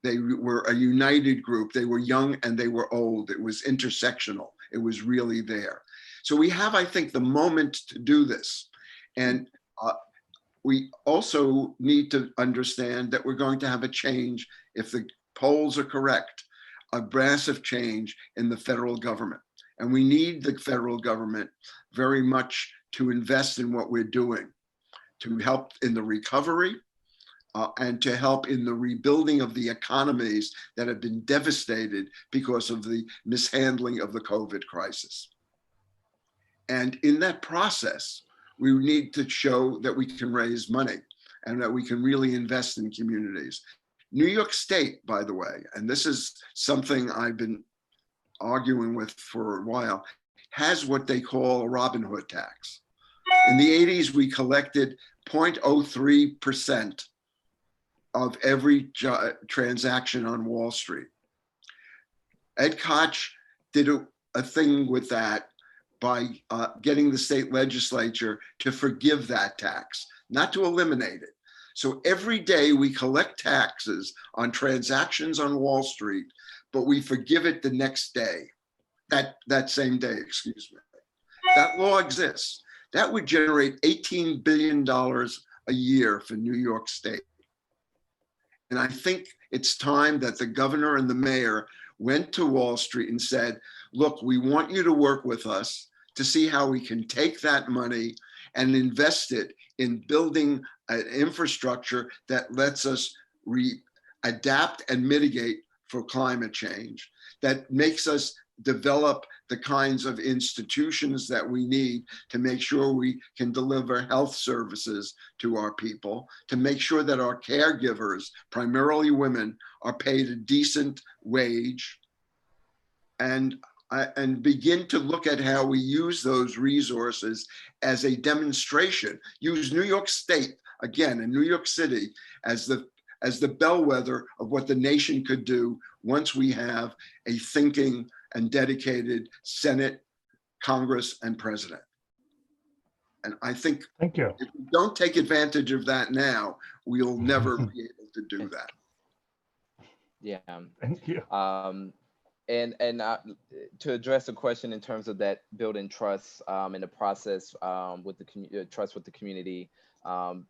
They were a united group. They were young and they were old. It was intersectional. It was really there. So we have, I think, the moment to do this. And we also need to understand that we're going to have a change, if the polls are correct, a massive change in the federal government. And we need the federal government very much to invest in what we're doing, to help in the recovery, and to help in the rebuilding of the economies that have been devastated because of the mishandling of the COVID crisis. And in that process, we need to show that we can raise money and that we can really invest in communities. New York State, by the way, and this is something I've been arguing with for a while, has what they call a Robin Hood tax. In the 80s, we collected 0.03% of every transaction on Wall Street. Ed Koch did a thing with that by getting the state legislature to forgive that tax, not to eliminate it. So every day we collect taxes on transactions on Wall Street, but we forgive it the next day, that same day, excuse me. That law exists. That would generate $18 billion a year for New York State. And I think it's time that the governor and the mayor went to Wall Street and said, look, we want you to work with us to see how we can take that money and invest it in building an infrastructure that lets us adapt and mitigate for climate change, that makes us develop the kinds of institutions that we need to make sure we can deliver health services to our people, to make sure that our caregivers, primarily women, are paid a decent wage, and begin to look at how we use those resources as a demonstration. Use New York State, again, and New York City as the bellwether of what the nation could do once we have a thinking and dedicated Senate, Congress, and President. And I think Thank you. if we don't take advantage of that now, we'll never be able to do that. Yeah. Thank you. And to address the question in terms of that building trust in the process with the trust with the community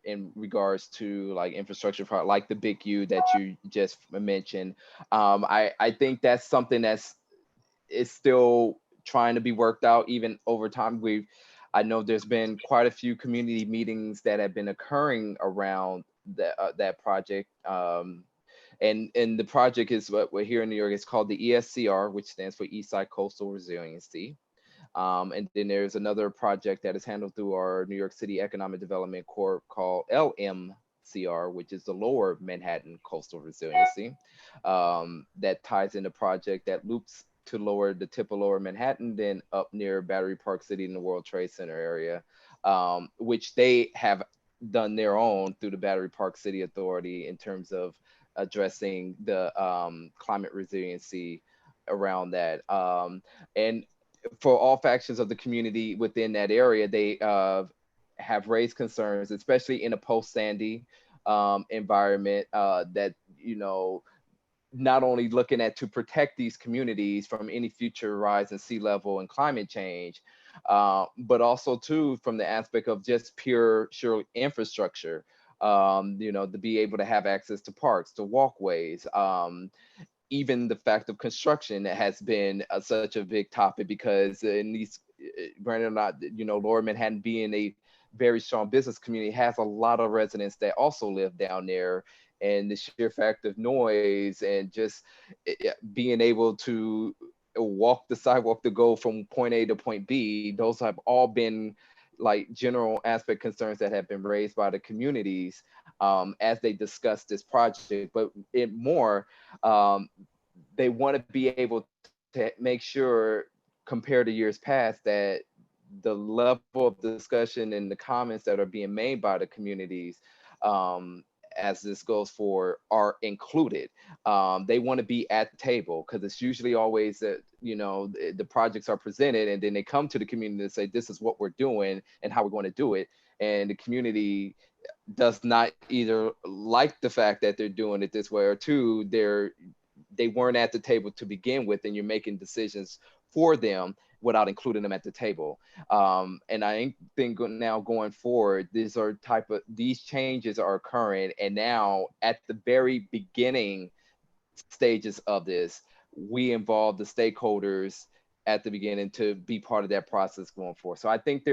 in regards to like infrastructure, like the Big U that you just mentioned, I think that's something is still trying to be worked out even over time. I know there's been quite a few community meetings that have been occurring around that project. And the project is what we're here in New York. It's called the ESCR, which stands for Eastside Coastal Resiliency. And then there's another project that is handled through our New York City Economic Development Corp called LMCR, which is the Lower Manhattan Coastal Resiliency. That ties in the project that loops to the tip of Lower Manhattan, then up near Battery Park City in the World Trade Center area, which they have done their own through the Battery Park City Authority in terms of addressing the climate resiliency around that. And for all factions of the community within that area, they have raised concerns, especially in a post-Sandy environment, that, you know, not only looking at to protect these communities from any future rise in sea level and climate change, but also too from the aspect of just pure infrastructure. You know, to be able to have access to parks, to walkways, even the fact of construction that has been such a big topic, because in these, granted or not, you know, Lower Manhattan being a very strong business community has a lot of residents that also live down there, and the sheer fact of noise and just being able to walk the sidewalk to go from point A to point B, those have all been like general aspect concerns that have been raised by the communities as they discuss this project. But they want to be able to make sure, compared to years past, that the level of discussion and the comments that are being made by the communities as this goes forward are included. They want to be at the table, because it's usually always that, you know, the projects are presented and then they come to the community and say, this is what we're doing and how we're going to do it. And the community does not either like the fact that they're doing it this way, or two, they weren't at the table to begin with, and you're making decisions for them without including them at the table. And I think now going forward, these changes are occurring. And now at the very beginning stages of this, we involve the stakeholders at the beginning to be part of that process going forward. So I think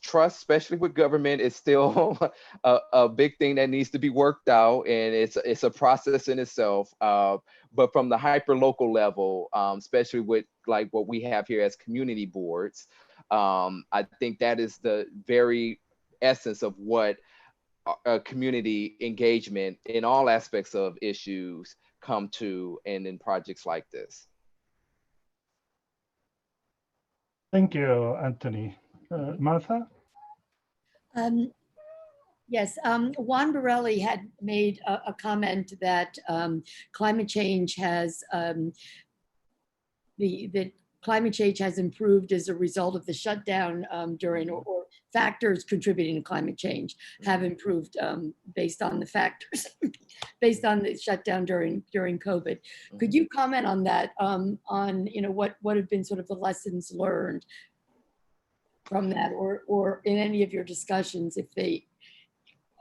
trust, especially with government, is still a big thing that needs to be worked out, and it's a process in itself. But from the hyper local level, especially with like what we have here as community boards, I think that is the very essence of what community engagement in all aspects of issues come to, and in projects like this. Thank you, Anthony. Martha? Yes, Juan Borelli had made a comment that climate change has the climate change has improved as a result of the shutdown during, or factors contributing to climate change have improved based on the factors based on the shutdown during COVID. Could you comment on that? On what have been sort of the lessons learned from that, or in any of your discussions, if they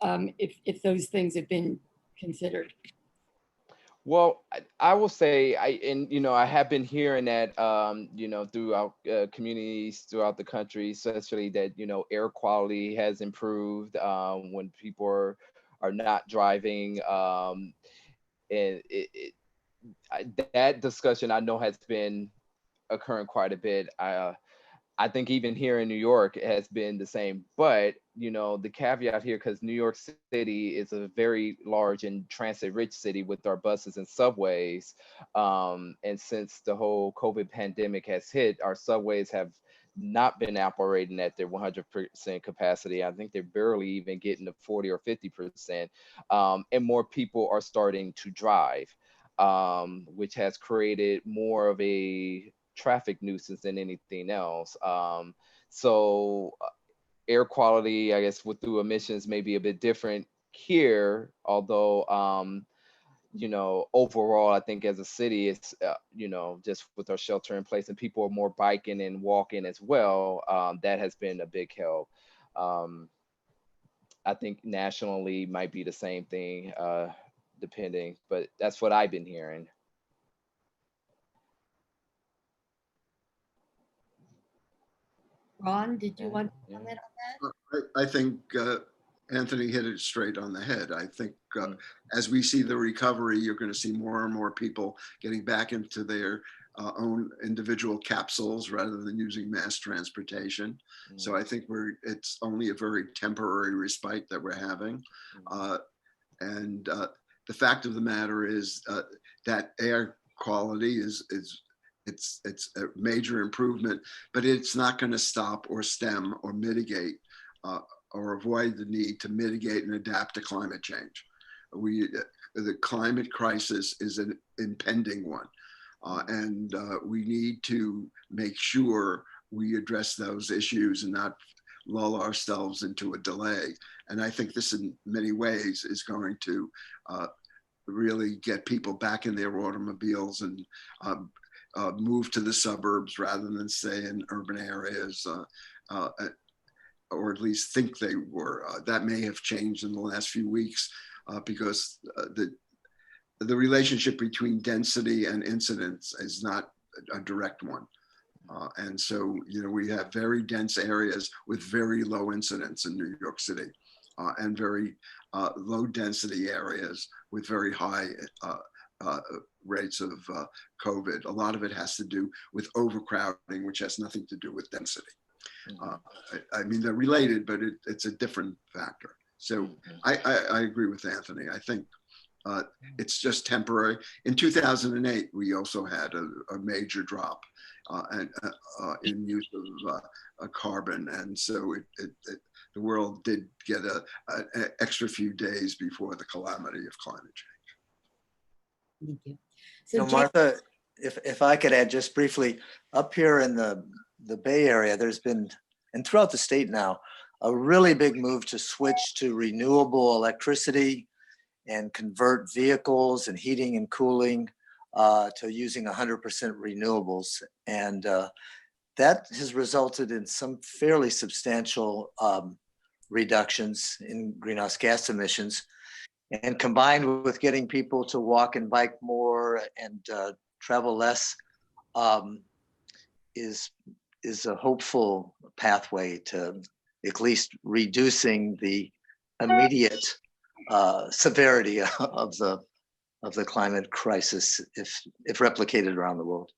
if those things have been considered? Well, I will say, I have been hearing that, throughout communities throughout the country, especially that, air quality has improved when people are not driving. And that discussion I know has been occurring quite a bit. I think even here in New York it has been the same, but the caveat here, because New York City is a very large and transit-rich city with our buses and subways, and since the whole COVID pandemic has hit, our subways have not been operating at their 100% capacity. I think they're barely even getting to 40 or 50%, and more people are starting to drive, which has created more of a traffic nuisance than anything else. So air quality, I guess, through emissions may be a bit different here, although overall, I think as a city, it's just with our shelter in place and people are more biking and walking as well, that has been a big help. I think nationally might be the same thing, depending, but that's what I've been hearing. Ron, did you want to comment on that? I think Anthony hit it straight on the head. I think as we see the recovery, you're going to see more and more people getting back into their own individual capsules rather than using mass transportation. So I think it's only a very temporary respite that we're having. And the fact of the matter is that air quality it's a major improvement, but it's not going to stop or stem or mitigate or avoid the need to mitigate and adapt to climate change. The climate crisis is an impending one, and we need to make sure we address those issues and not lull ourselves into a delay. And I think this in many ways is going to really get people back in their automobiles and move to the suburbs rather than stay in urban areas, or at least think they were. That may have changed in the last few weeks because the relationship between density and incidence is not a direct one. And so, we have very dense areas with very low incidence in New York City, and very low density areas with very high rates of COVID. A lot of it has to do with overcrowding, which has nothing to do with density. I mean, they're related, but it's a different factor. So I agree with Anthony. I think it's just temporary. In 2008, we also had a major drop in use of carbon. And so the world did get an extra few days before the calamity of climate change. Thank you. So Martha, if I could add just briefly, up here in the Bay Area, there's been, and throughout the state now, a really big move to switch to renewable electricity and convert vehicles and heating and cooling to using 100% renewables. And that has resulted in some fairly substantial reductions in greenhouse gas emissions. And combined with getting people to walk and bike more and travel less, is a hopeful pathway to at least reducing the immediate severity of the climate crisis if replicated around the world.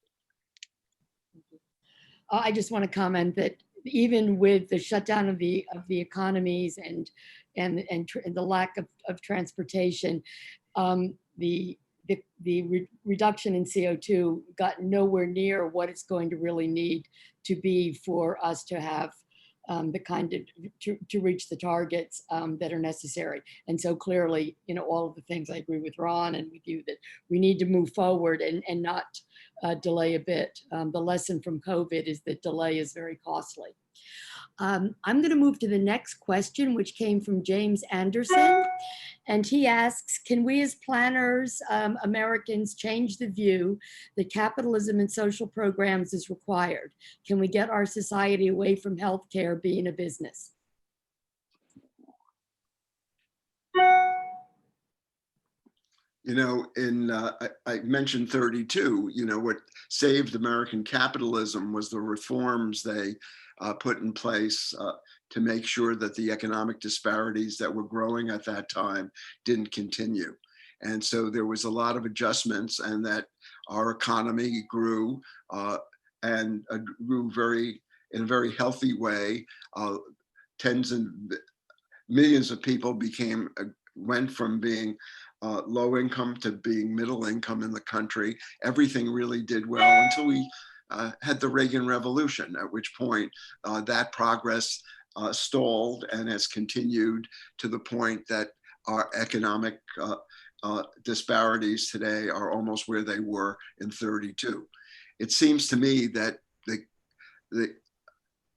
I just want to comment that even with the shutdown of the economies and the lack of transportation, the reduction in CO2 got nowhere near what it's going to really need to be for us to have the kind of to reach the targets that are necessary. And so clearly, all of the things I agree with Ron and with you that we need to move forward and not delay a bit. The lesson from COVID is that delay is very costly. I'm going to move to the next question, which came from James Anderson. And he asks, can we as planners, Americans, change the view that capitalism and social programs is required? Can we get our society away from healthcare being a business? I mentioned 32, what saved American capitalism was the reforms they put in place to make sure that the economic disparities that were growing at that time didn't continue. And so there was a lot of adjustments, and that our economy grew and grew in a very healthy way. Tens and millions of people went from being low income to being middle income in the country. Everything really did well until we had the Reagan Revolution, at which point that progress stalled and has continued to the point that our economic disparities today are almost where they were in 32. It seems to me that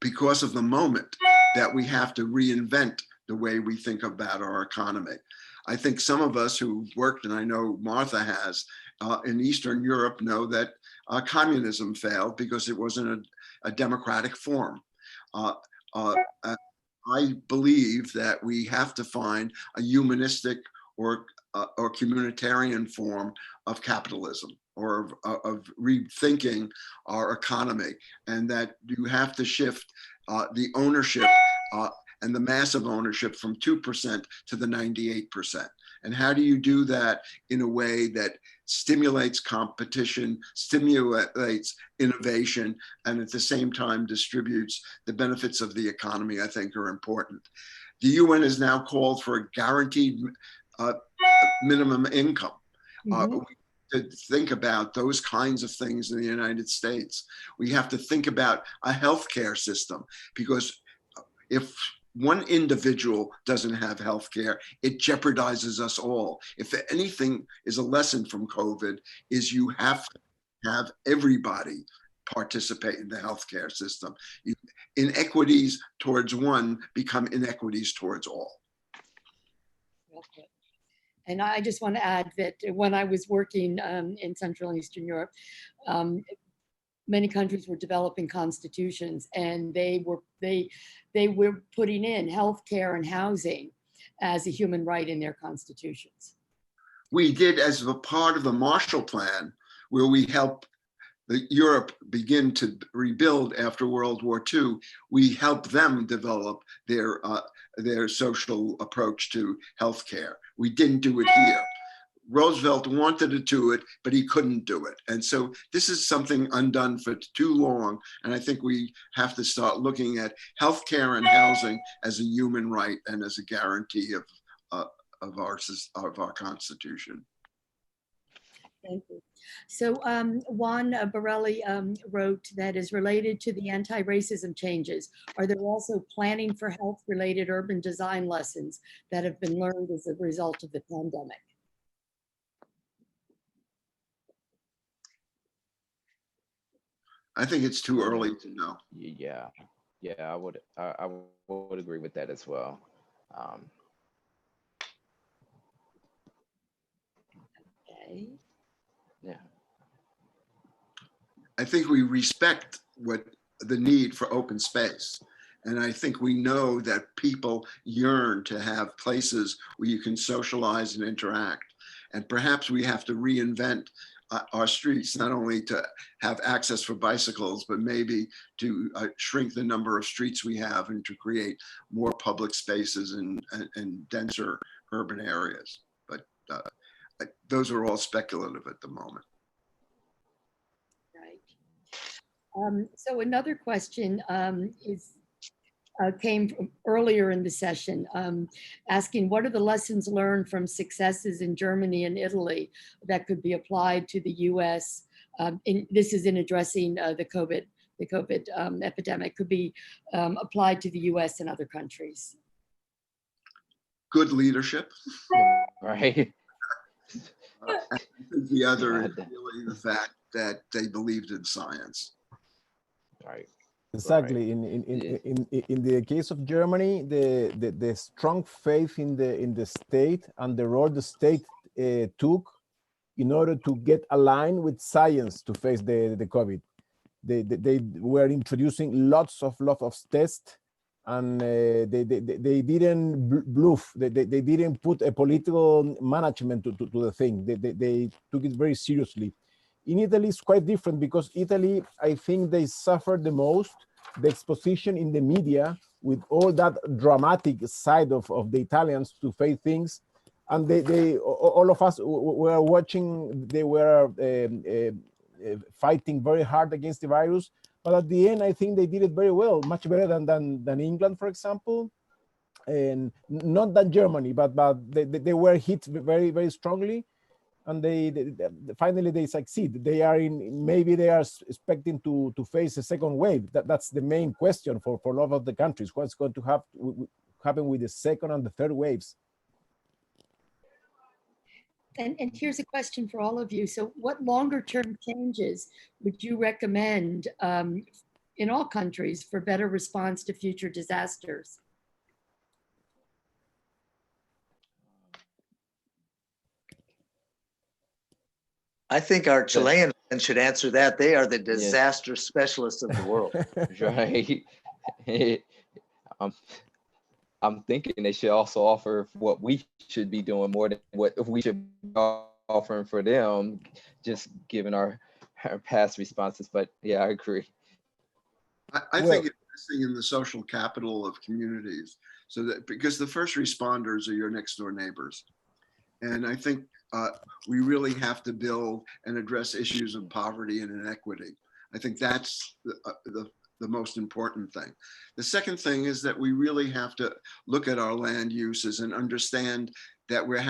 because of the moment that we have to reinvent the way we think about our economy. I think some of us who've worked, and I know Martha has, in Eastern Europe know that communism failed because it wasn't a democratic form. I believe that we have to find a humanistic or communitarian form of capitalism, or of rethinking our economy, and that you have to shift the ownership and the massive ownership from 2% to the 98%. And how do you do that in a way that stimulates competition, stimulates innovation, and at the same time distributes the benefits of the economy? I think are important. The UN has now called for a guaranteed minimum income. To think about those kinds of things in the United States. We have to think about a healthcare system, because if one individual doesn't have healthcare, it jeopardizes us all. If anything is a lesson from COVID, is you have to have everybody participate in the healthcare system. Inequities towards one become inequities towards all. Okay. And I just want to add that when I was working in Central and Eastern Europe, many countries were developing constitutions, and they were putting in healthcare and housing as a human right in their constitutions. We did, as a part of the Marshall Plan, where we helped Europe begin to rebuild after World War II. We helped them develop their social approach to healthcare. We didn't do it here. Roosevelt wanted to do it, but he couldn't do it. And so this is something undone for too long. And I think we have to start looking at healthcare and housing as a human right and as a guarantee of our Constitution. Thank you. So Juan Borelli wrote that is related to the anti-racism changes. Are there also planning for health-related urban design lessons that have been learned as a result of the pandemic? I think it's too early to know. Yeah, I would agree with that as well. Okay. Yeah. I think we respect the need for open space. And I think we know that people yearn to have places where you can socialize and interact. And perhaps we have to reinvent our streets, not only to have access for bicycles, but maybe to shrink the number of streets we have and to create more public spaces and denser urban areas. But those are all speculative at the moment. Right. So another question came from earlier in the session, asking what are the lessons learned from successes in Germany and Italy that could be applied to the US? This is in addressing the COVID the COVID epidemic could be applied to the US and other countries. Good leadership. Right. I think the other Yeah, is really the fact that they believed in science. right. Exactly. Yeah. In the case of Germany, the strong faith in the state and the role the state took in order to get aligned with science to face the COVID. They were introducing lots of tests, and they didn't bluff. They didn't put a political management to the thing. They took it very seriously. In Italy, it's quite different because Italy, I think they suffered the most, the exposition in the media with all that dramatic side of the Italians to face things. And all of us were watching, they were fighting very hard against the virus. But at the end, I think they did it very well, much better than England, for example. And not than Germany, but they were hit very, very strongly. And they finally they succeed. They are maybe they are expecting to face a second wave. That's the main question for a lot of the countries. What's going to happen with the second and the third waves? And here's a question for all of you. So what longer term changes would you recommend in all countries for better response to future disasters? I think our Chilean friends should answer that. They are the disaster specialists of the world. Right. I'm thinking they should also offer what we should be doing more than what we should be offering for them, just given our past responses. But yeah, I agree. I think investing in the social capital of communities, so that because the first responders are your next door neighbors. And I think we really have to build and address issues of poverty and inequity. I think that's the most important thing. The second thing is that we really have to look at our land uses and understand that we're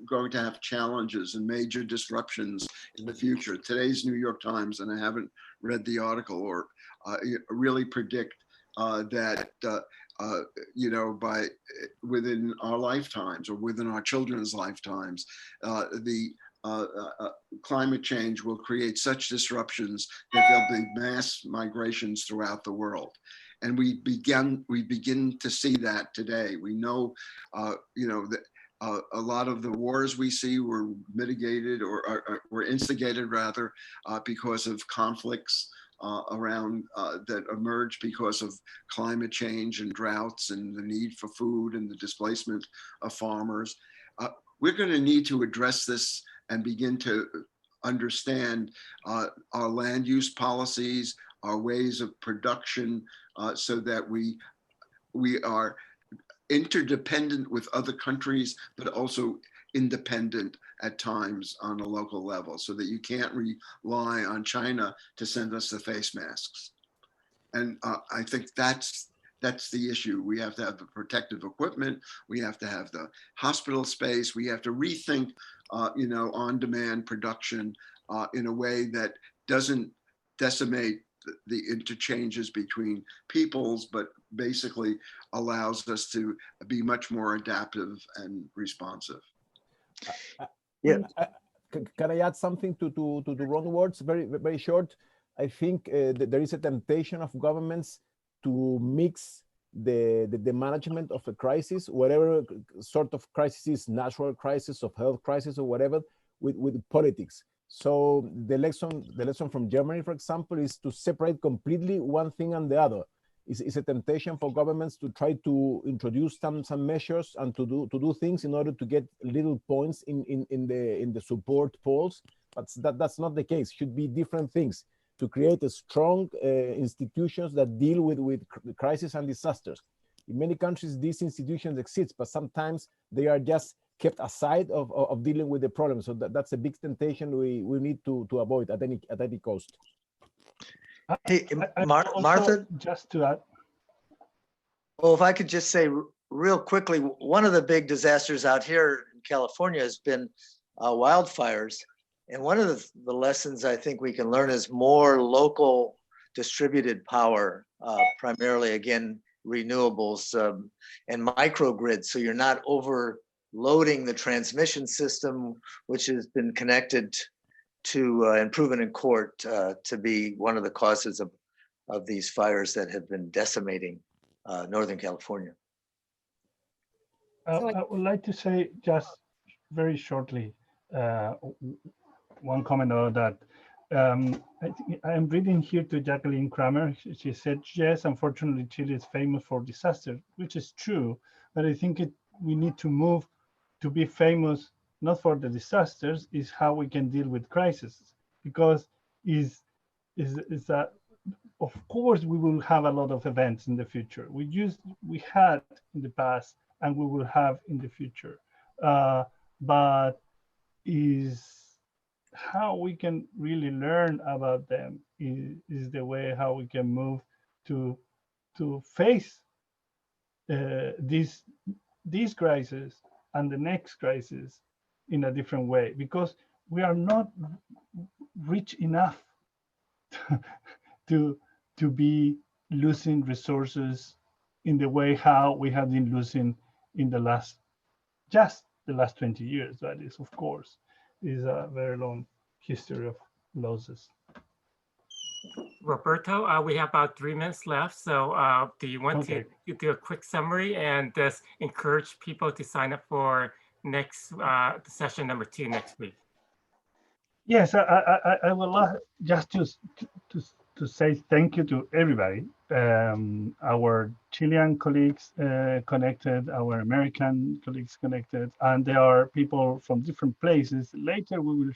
going to have challenges and major disruptions in the future. Today's New York Times, and I haven't read the article, or really predict that within our lifetimes or within our children's lifetimes, the climate change will create such disruptions that there'll be mass migrations throughout the world. And we begin to see that today. We know, that a lot of the wars we see were mitigated or were instigated rather because of conflicts around that emerged because of climate change and droughts and the need for food and the displacement of farmers. We're going to need to address this and begin to understand our land use policies, our ways of production, so that we are interdependent with other countries, but also independent at times on a local level, so that you can't rely on China to send us the face masks. And I think that's the issue. We have to have the protective equipment. We have to have the hospital space. We have to rethink, on-demand production in a way that doesn't decimate the interchanges between peoples, but basically allows us to be much more adaptive and responsive. Yeah. Can I add something to Ron's words? Very, very short. I think that there is a temptation of governments to mix the management of a crisis, whatever sort of crisis is, natural crisis, of health crisis, or whatever, with politics. So the lesson from Germany, for example, is to separate completely one thing and the other. It's a temptation for governments to try to introduce some measures and to do things in order to get little points in the support polls. But that's not the case. Should be different things to create a strong institutions that deal with crisis and disasters. In many countries, these institutions exist, but sometimes they are just kept aside of dealing with the problem. So that's a big temptation we need to avoid at any cost. Hey, Also, Martha? just to add. Well, if I could just say real quickly, one of the big disasters out here in California has been wildfires. And one of the lessons I think we can learn is more local distributed power, primarily, again, renewables and microgrids. So you're not overloading the transmission system, which has been connected to and proven in court to be one of the causes of these fires that have been decimating Northern California. So I would like to say just very shortly one comment on that. I'm reading here to Jacqueline Kramer. She said, yes, unfortunately, Chile is famous for disaster, which is true, but I think we need to move to be famous not for the disasters, is how we can deal with crises, because is that of course we will have a lot of events in the future. We had in the past and we will have in the future, but is how we can really learn about them is the way how we can move to face this crisis and the next crisis in a different way, because we are not rich enough to be losing resources in the way how we have been losing in the last 20 years. That is, of course, is a very long history of losses. Roberto, we have about 3 minutes left. So do you want to do a quick summary and just encourage people to sign up for next session number 2 next week? Yes, I would like just to say thank you to everybody, our Chilean colleagues connected, our American colleagues connected, and there are people from different places. Later, we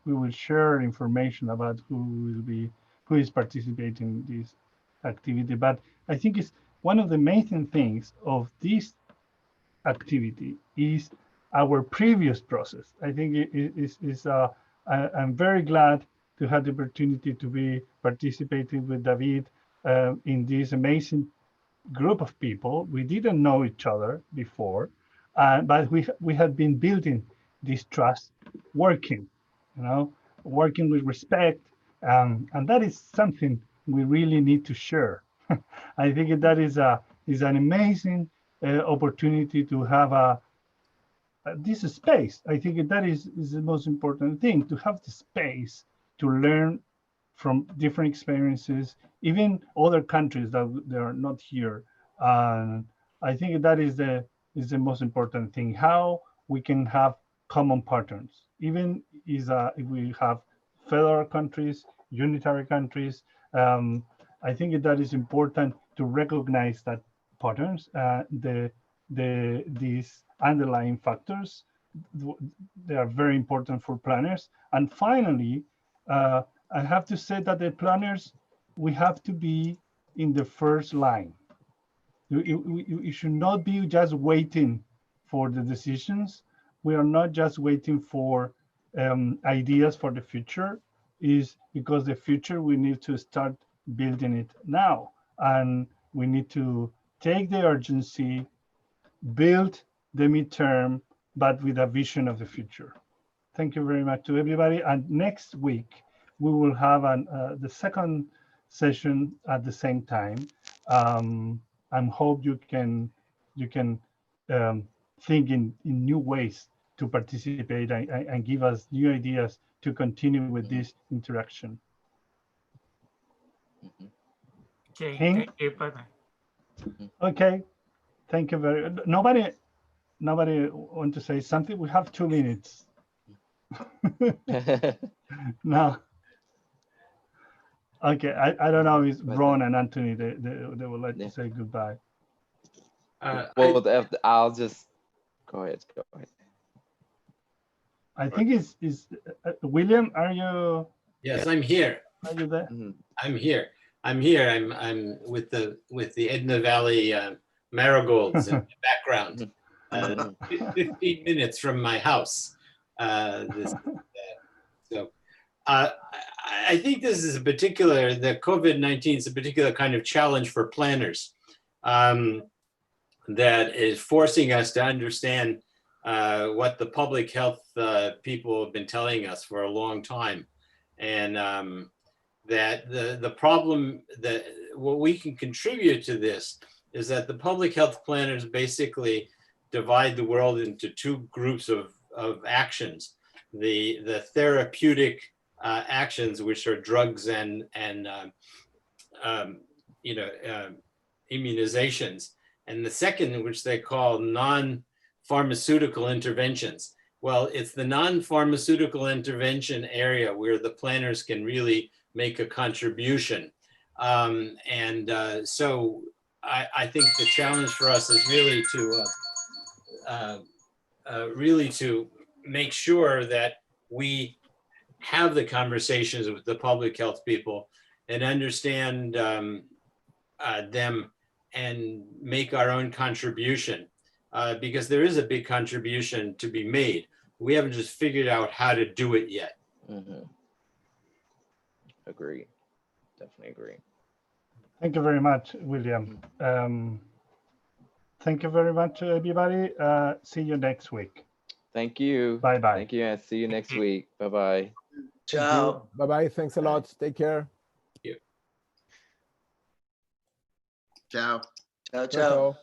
will share information about who is participating in this activity. But I think it's one of the amazing things of this activity is our previous process. I think I'm very glad to have the opportunity to be participating with David in this amazing group of people. We didn't know each other before, but we had been building this trust, working with respect, and that is something we really need to share. I think that is an amazing opportunity to have this space. I think that is the most important thing, to have the space to learn from different experiences, even other countries that they are not here. And I think that is the most important thing, how we can have common patterns, even if we have federal countries, unitary countries. I think that is important to recognize that patterns, these underlying factors, they are very important for planners. And finally, I have to say that the planners, we have to be in the first line. You should not be just waiting for the decisions. We are not just waiting for ideas for the future, is because the future, we need to start building it now. And we need to take the urgency, build the midterm, but with a vision of the future. Thank you very much to everybody. And next week, we will have the second session at the same time. And hope you can think in new ways to participate and give us new ideas to continue with this interaction. Okay, thank you. Bye-bye. Okay, thank you very much. Nobody want to say something? We have 2 minutes. No. Okay, I don't know if Ron and Anthony, they would like to say goodbye. Well, I'll just go ahead. I think it's William. Are you? Yes, I'm here. Are you there? I'm here. I'm with the Edna Valley marigolds in the background. 15 minutes from my house. So I think this is the COVID-19 is a particular kind of challenge for planners that is forcing us to understand what the public health people have been telling us for a long time. And that the problem that what we can contribute to this is that the public health planners basically divide the world into two groups of actions. The therapeutic actions, which are drugs and immunizations, and the second, which they call non-pharmaceutical interventions. Well, it's the non-pharmaceutical intervention area where the planners can really make a contribution. So I think the challenge for us is really to make sure that we have the conversations with the public health people and understand them and make our own contribution, because there is a big contribution to be made. We haven't just figured out how to do it yet. Agree. Definitely agree. Thank you very much, William. Thank you very much, everybody. See you next week. Thank you. Bye-bye. Thank you, and see you next week. Bye-bye. Ciao. Bye-bye. Thanks a lot. Take care. Ciao. Ciao, Ciao, ciao. ciao.